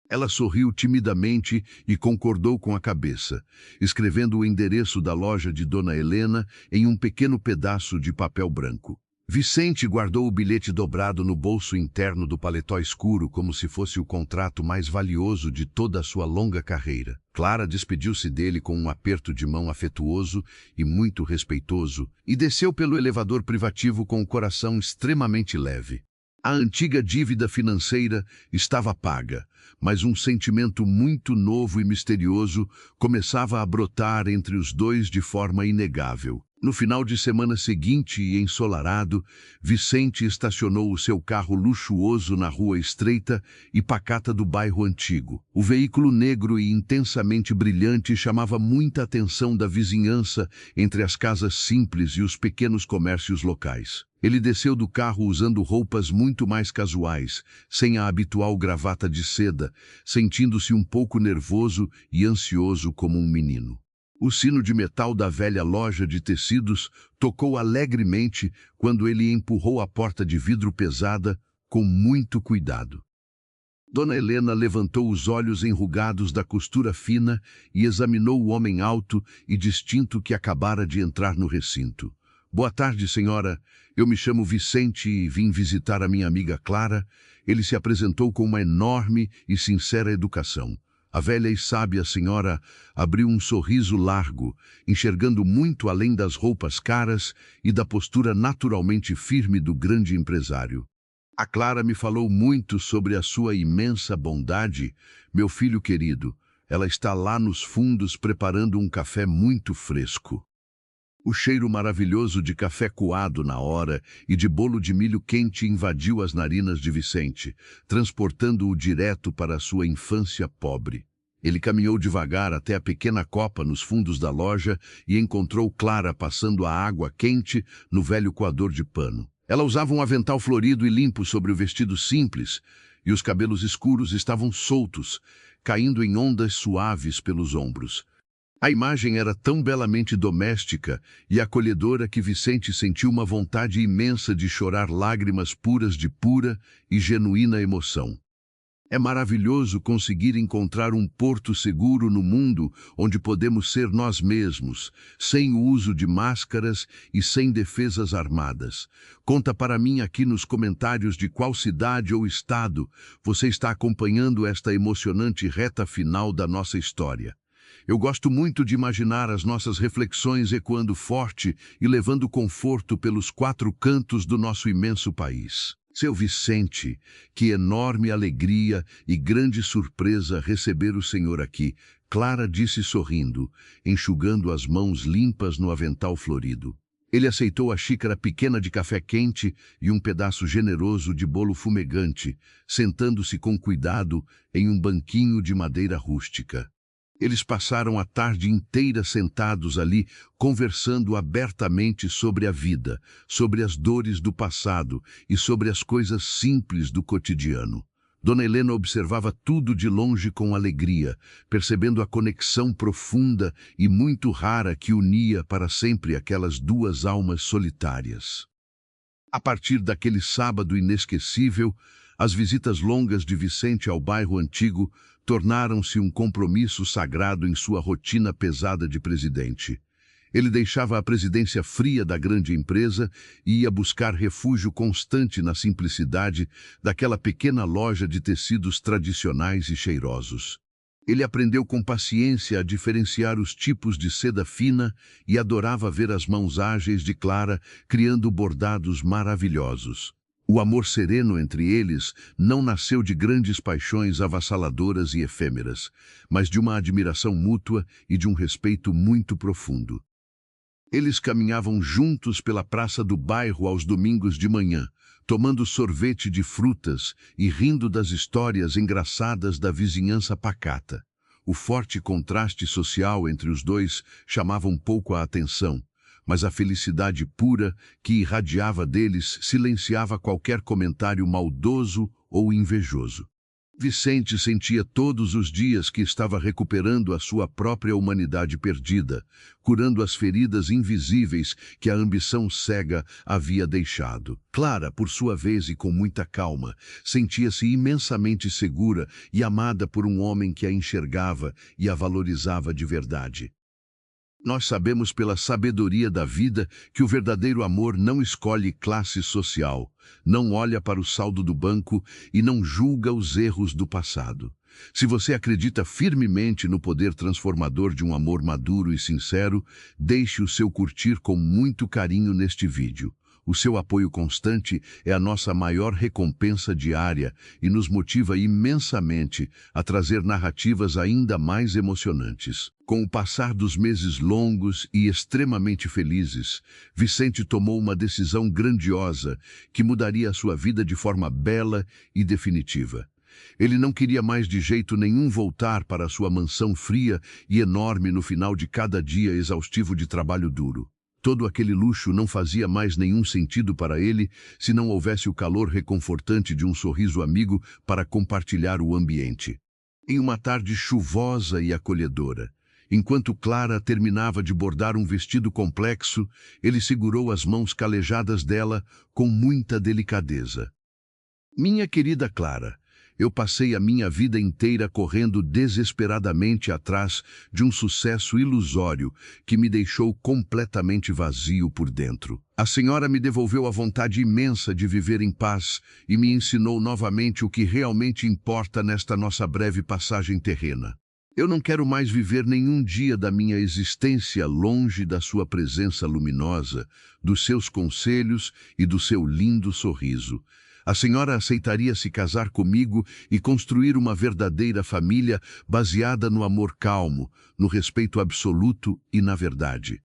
Ela sorriu timidamente e concordou com a cabeça, escrevendo o endereço da loja de Dona Helena em um pequeno pedaço de papel branco. Vicente guardou o bilhete dobrado no bolso interno do paletó escuro como se fosse o contrato mais valioso de toda a sua longa carreira. Clara despediu-se dele com um aperto de mão afetuoso e muito respeitoso e desceu pelo elevador privativo com o coração extremamente leve. A antiga dívida financeira estava paga, mas um sentimento muito novo e misterioso começava a brotar entre os dois de forma inegável. No final de semana seguinte e ensolarado, Vicente estacionou o seu carro luxuoso na rua estreita e pacata do bairro antigo. O veículo negro e intensamente brilhante chamava muita atenção da vizinhança entre as casas simples e os pequenos comércios locais. Ele desceu do carro usando roupas muito mais casuais, sem a habitual gravata de seda, sentindo-se um pouco nervoso e ansioso como um menino. O sino de metal da velha loja de tecidos tocou alegremente quando ele empurrou a porta de vidro pesada com muito cuidado. Dona Helena levantou os olhos enrugados da costura fina e examinou o homem alto e distinto que acabara de entrar no recinto. Boa tarde, senhora. Eu me chamo Vicente e vim visitar a minha amiga Clara. Ele se apresentou com uma enorme e sincera educação. A velha e sábia senhora abriu um sorriso largo, enxergando muito além das roupas caras e da postura naturalmente firme do grande empresário. A Clara me falou muito sobre a sua imensa bondade, meu filho querido. Ela está lá nos fundos preparando um café muito fresco. O cheiro maravilhoso de café coado na hora e de bolo de milho quente invadiu as narinas de Vicente, transportando-o direto para a sua infância pobre. Ele caminhou devagar até a pequena copa nos fundos da loja e encontrou Clara passando a água quente no velho coador de pano. Ela usava um avental florido e limpo sobre o vestido simples, e os cabelos escuros estavam soltos, caindo em ondas suaves pelos ombros. A imagem era tão belamente doméstica e acolhedora que Vicente sentiu uma vontade imensa de chorar lágrimas puras de pura e genuína emoção. É maravilhoso conseguir encontrar um porto seguro no mundo onde podemos ser nós mesmos, sem o uso de máscaras e sem defesas armadas. Conta para mim aqui nos comentários de qual cidade ou estado você está acompanhando esta emocionante reta final da nossa história. Eu gosto muito de imaginar as nossas reflexões ecoando forte e levando conforto pelos quatro cantos do nosso imenso país. Seu Vicente, que enorme alegria e grande surpresa receber o senhor aqui, Clara disse sorrindo, enxugando as mãos limpas no avental florido. Ele aceitou a xícara pequena de café quente e um pedaço generoso de bolo fumegante, sentando-se com cuidado em um banquinho de madeira rústica. Eles passaram a tarde inteira sentados ali, conversando abertamente sobre a vida, sobre as dores do passado e sobre as coisas simples do cotidiano. Dona Helena observava tudo de longe com alegria, percebendo a conexão profunda e muito rara que unia para sempre aquelas duas almas solitárias. A partir daquele sábado inesquecível, as visitas longas de Vicente ao bairro antigo tornaram-se um compromisso sagrado em sua rotina pesada de presidente. Ele deixava a presidência fria da grande empresa e ia buscar refúgio constante na simplicidade daquela pequena loja de tecidos tradicionais e cheirosos. Ele aprendeu com paciência a diferenciar os tipos de seda fina e adorava ver as mãos ágeis de Clara criando bordados maravilhosos. O amor sereno entre eles não nasceu de grandes paixões avassaladoras e efêmeras, mas de uma admiração mútua e de um respeito muito profundo. Eles caminhavam juntos pela praça do bairro aos domingos de manhã, tomando sorvete de frutas e rindo das histórias engraçadas da vizinhança pacata. O forte contraste social entre os dois chamava um pouco a atenção, mas a felicidade pura que irradiava deles silenciava qualquer comentário maldoso ou invejoso. Vicente sentia todos os dias que estava recuperando a sua própria humanidade perdida, curando as feridas invisíveis que a ambição cega havia deixado. Clara, por sua vez e com muita calma, sentia-se imensamente segura e amada por um homem que a enxergava e a valorizava de verdade. Nós sabemos pela sabedoria da vida que o verdadeiro amor não escolhe classe social, não olha para o saldo do banco e não julga os erros do passado. Se você acredita firmemente no poder transformador de um amor maduro e sincero, deixe o seu curtir com muito carinho neste vídeo. O seu apoio constante é a nossa maior recompensa diária e nos motiva imensamente a trazer narrativas ainda mais emocionantes. Com o passar dos meses longos e extremamente felizes, Vicente tomou uma decisão grandiosa que mudaria a sua vida de forma bela e definitiva. Ele não queria mais de jeito nenhum voltar para a sua mansão fria e enorme no final de cada dia exaustivo de trabalho duro. Todo aquele luxo não fazia mais nenhum sentido para ele se não houvesse o calor reconfortante de um sorriso amigo para compartilhar o ambiente. Em uma tarde chuvosa e acolhedora, enquanto Clara terminava de bordar um vestido complexo, ele segurou as mãos calejadas dela com muita delicadeza. Minha querida Clara, eu passei a minha vida inteira correndo desesperadamente atrás de um sucesso ilusório que me deixou completamente vazio por dentro. A senhora me devolveu a vontade imensa de viver em paz e me ensinou novamente o que realmente importa nesta nossa breve passagem terrena. Eu não quero mais viver nenhum dia da minha existência longe da sua presença luminosa, dos seus conselhos e do seu lindo sorriso. A senhora aceitaria se casar comigo e construir uma verdadeira família baseada no amor calmo, no respeito absoluto e na verdade.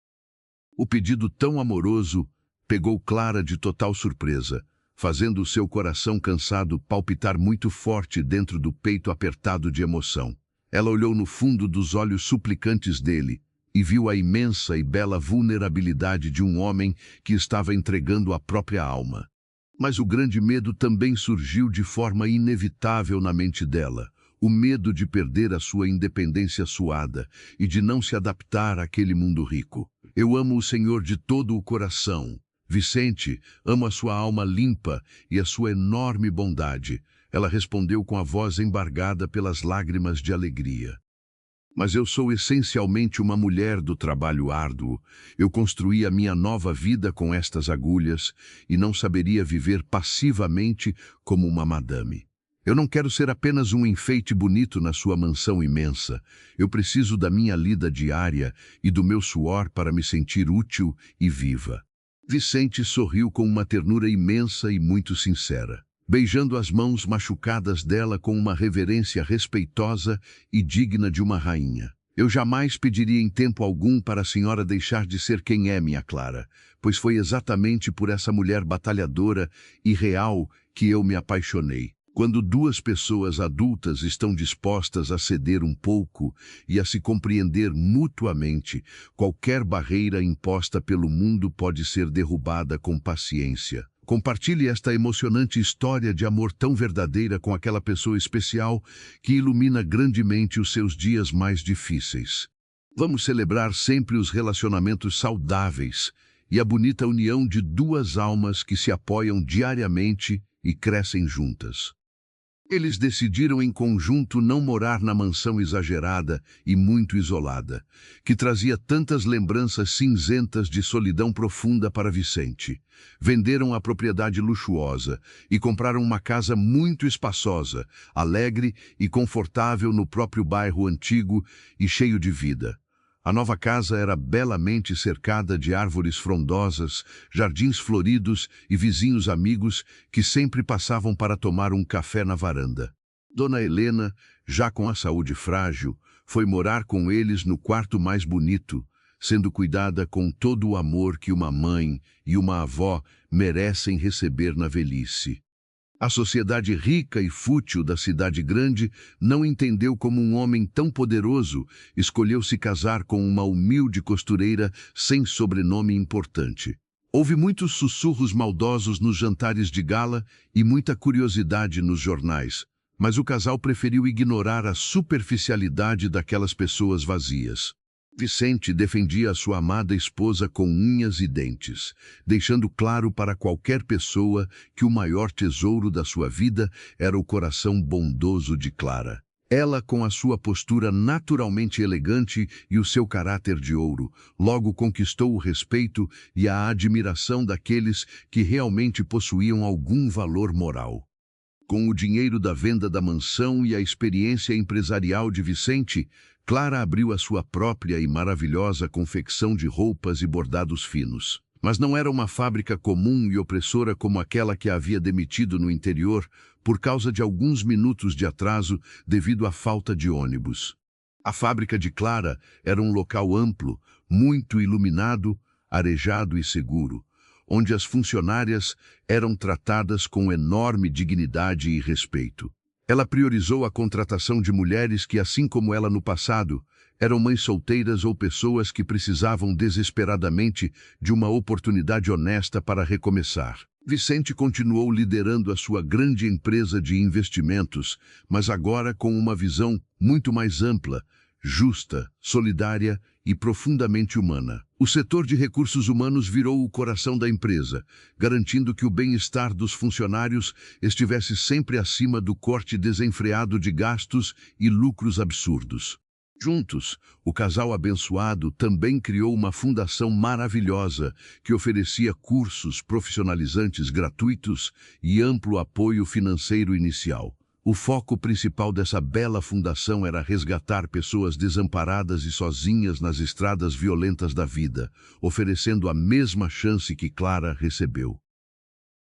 O pedido tão amoroso pegou Clara de total surpresa, fazendo o seu coração cansado palpitar muito forte dentro do peito apertado de emoção. Ela olhou no fundo dos olhos suplicantes dele e viu a imensa e bela vulnerabilidade de um homem que estava entregando a própria alma. Mas o grande medo também surgiu de forma inevitável na mente dela, o medo de perder a sua independência suada e de não se adaptar àquele mundo rico. Eu amo o Senhor de todo o coração. Vicente, amo a sua alma limpa e a sua enorme bondade. Ela respondeu com a voz embargada pelas lágrimas de alegria. Mas eu sou essencialmente uma mulher do trabalho árduo. Eu construí a minha nova vida com estas agulhas e não saberia viver passivamente como uma madame. Eu não quero ser apenas um enfeite bonito na sua mansão imensa. Eu preciso da minha lida diária e do meu suor para me sentir útil e viva. Vicente sorriu com uma ternura imensa e muito sincera, beijando as mãos machucadas dela com uma reverência respeitosa e digna de uma rainha. Eu jamais pediria em tempo algum para a senhora deixar de ser quem é, minha Clara, pois foi exatamente por essa mulher batalhadora e real que eu me apaixonei. Quando duas pessoas adultas estão dispostas a ceder um pouco e a se compreender mutuamente, qualquer barreira imposta pelo mundo pode ser derrubada com paciência. Compartilhe esta emocionante história de amor tão verdadeira com aquela pessoa especial que ilumina grandemente os seus dias mais difíceis. Vamos celebrar sempre os relacionamentos saudáveis e a bonita união de duas almas que se apoiam diariamente e crescem juntas. Eles decidiram em conjunto não morar na mansão exagerada e muito isolada, que trazia tantas lembranças cinzentas de solidão profunda para Vicente. Venderam a propriedade luxuosa e compraram uma casa muito espaçosa, alegre e confortável no próprio bairro antigo e cheio de vida. A nova casa era belamente cercada de árvores frondosas, jardins floridos e vizinhos amigos que sempre passavam para tomar um café na varanda. Dona Helena, já com a saúde frágil, foi morar com eles no quarto mais bonito, sendo cuidada com todo o amor que uma mãe e uma avó merecem receber na velhice. A sociedade rica e fútil da cidade grande não entendeu como um homem tão poderoso escolheu se casar com uma humilde costureira sem sobrenome importante. Houve muitos sussurros maldosos nos jantares de gala e muita curiosidade nos jornais, mas o casal preferiu ignorar a superficialidade daquelas pessoas vazias. Vicente defendia a sua amada esposa com unhas e dentes, deixando claro para qualquer pessoa que o maior tesouro da sua vida era o coração bondoso de Clara. Ela, com a sua postura naturalmente elegante e o seu caráter de ouro, logo conquistou o respeito e a admiração daqueles que realmente possuíam algum valor moral. Com o dinheiro da venda da mansão e a experiência empresarial de Vicente, Clara abriu a sua própria e maravilhosa confecção de roupas e bordados finos. Mas não era uma fábrica comum e opressora como aquela que a havia demitido no interior por causa de alguns minutos de atraso devido à falta de ônibus. A fábrica de Clara era um local amplo, muito iluminado, arejado e seguro, onde as funcionárias eram tratadas com enorme dignidade e respeito. Ela priorizou a contratação de mulheres que, assim como ela no passado, eram mães solteiras ou pessoas que precisavam desesperadamente de uma oportunidade honesta para recomeçar. Vicente continuou liderando a sua grande empresa de investimentos, mas agora com uma visão muito mais ampla, justa, solidária e profundamente humana. O setor de recursos humanos virou o coração da empresa, garantindo que o bem-estar dos funcionários estivesse sempre acima do corte desenfreado de gastos e lucros absurdos. Juntos, o casal abençoado também criou uma fundação maravilhosa que oferecia cursos profissionalizantes gratuitos e amplo apoio financeiro inicial. O foco principal dessa bela fundação era resgatar pessoas desamparadas e sozinhas nas estradas violentas da vida, oferecendo a mesma chance que Clara recebeu.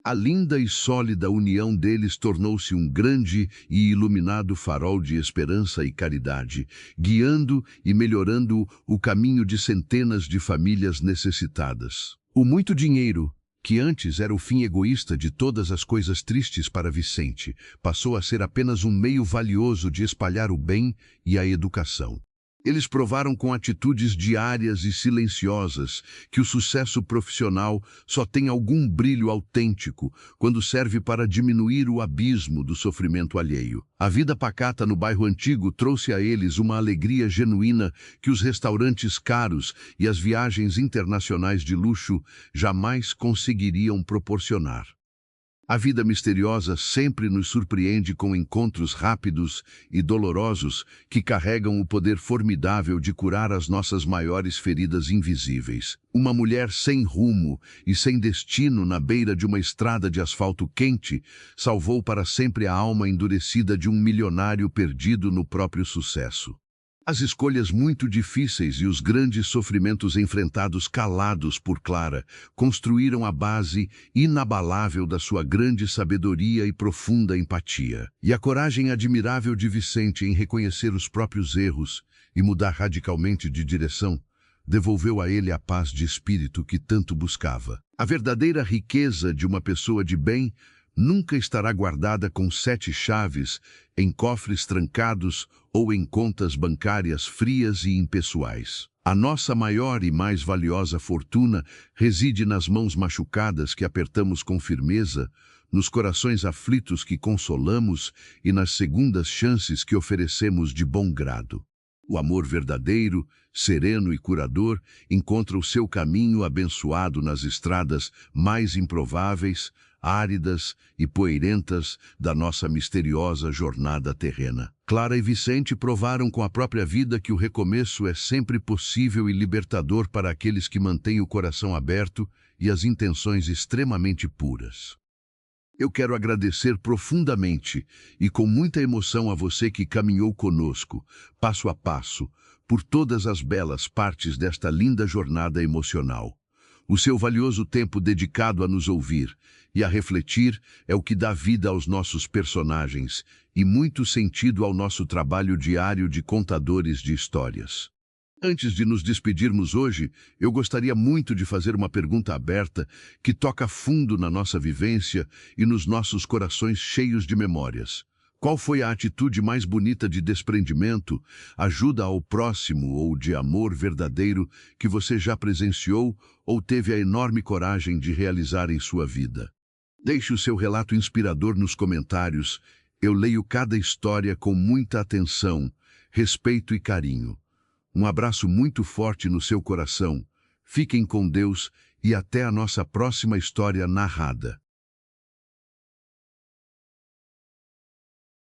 A linda e sólida união deles tornou-se um grande e iluminado farol de esperança e caridade, guiando e melhorando o caminho de centenas de famílias necessitadas. O muito dinheiro, que antes era o fim egoísta de todas as coisas tristes para Vicente, passou a ser apenas um meio valioso de espalhar o bem e a educação. Eles provaram com atitudes diárias e silenciosas que o sucesso profissional só tem algum brilho autêntico quando serve para diminuir o abismo do sofrimento alheio. A vida pacata no bairro antigo trouxe a eles uma alegria genuína que os restaurantes caros e as viagens internacionais de luxo jamais conseguiriam proporcionar. A vida misteriosa sempre nos surpreende com encontros rápidos e dolorosos que carregam o poder formidável de curar as nossas maiores feridas invisíveis. Uma mulher sem rumo e sem destino na beira de uma estrada de asfalto quente salvou para sempre a alma endurecida de um milionário perdido no próprio sucesso. As escolhas muito difíceis e os grandes sofrimentos enfrentados calados por Clara construíram a base inabalável da sua grande sabedoria e profunda empatia. E a coragem admirável de Vicente em reconhecer os próprios erros e mudar radicalmente de direção devolveu a ele a paz de espírito que tanto buscava. A verdadeira riqueza de uma pessoa de bem nunca estará guardada com 7 chaves, em cofres trancados ou em contas bancárias frias e impessoais. A nossa maior e mais valiosa fortuna reside nas mãos machucadas que apertamos com firmeza, nos corações aflitos que consolamos e nas segundas chances que oferecemos de bom grado. O amor verdadeiro, sereno e curador encontra o seu caminho abençoado nas estradas mais improváveis, áridas e poeirentas da nossa misteriosa jornada terrena. Clara e Vicente provaram com a própria vida que o recomeço é sempre possível e libertador para aqueles que mantêm o coração aberto e as intenções extremamente puras. Eu quero agradecer profundamente e com muita emoção a você que caminhou conosco, passo a passo, por todas as belas partes desta linda jornada emocional. O seu valioso tempo dedicado a nos ouvir e a refletir é o que dá vida aos nossos personagens e muito sentido ao nosso trabalho diário de contadores de histórias. Antes de nos despedirmos hoje, eu gostaria muito de fazer uma pergunta aberta que toca fundo na nossa vivência e nos nossos corações cheios de memórias. Qual foi a atitude mais bonita de desprendimento, ajuda ao próximo ou de amor verdadeiro que você já presenciou ou teve a enorme coragem de realizar em sua vida? Deixe o seu relato inspirador nos comentários. Eu leio cada história com muita atenção, respeito e carinho. Um abraço muito forte no seu coração. Fiquem com Deus e até a nossa próxima história narrada.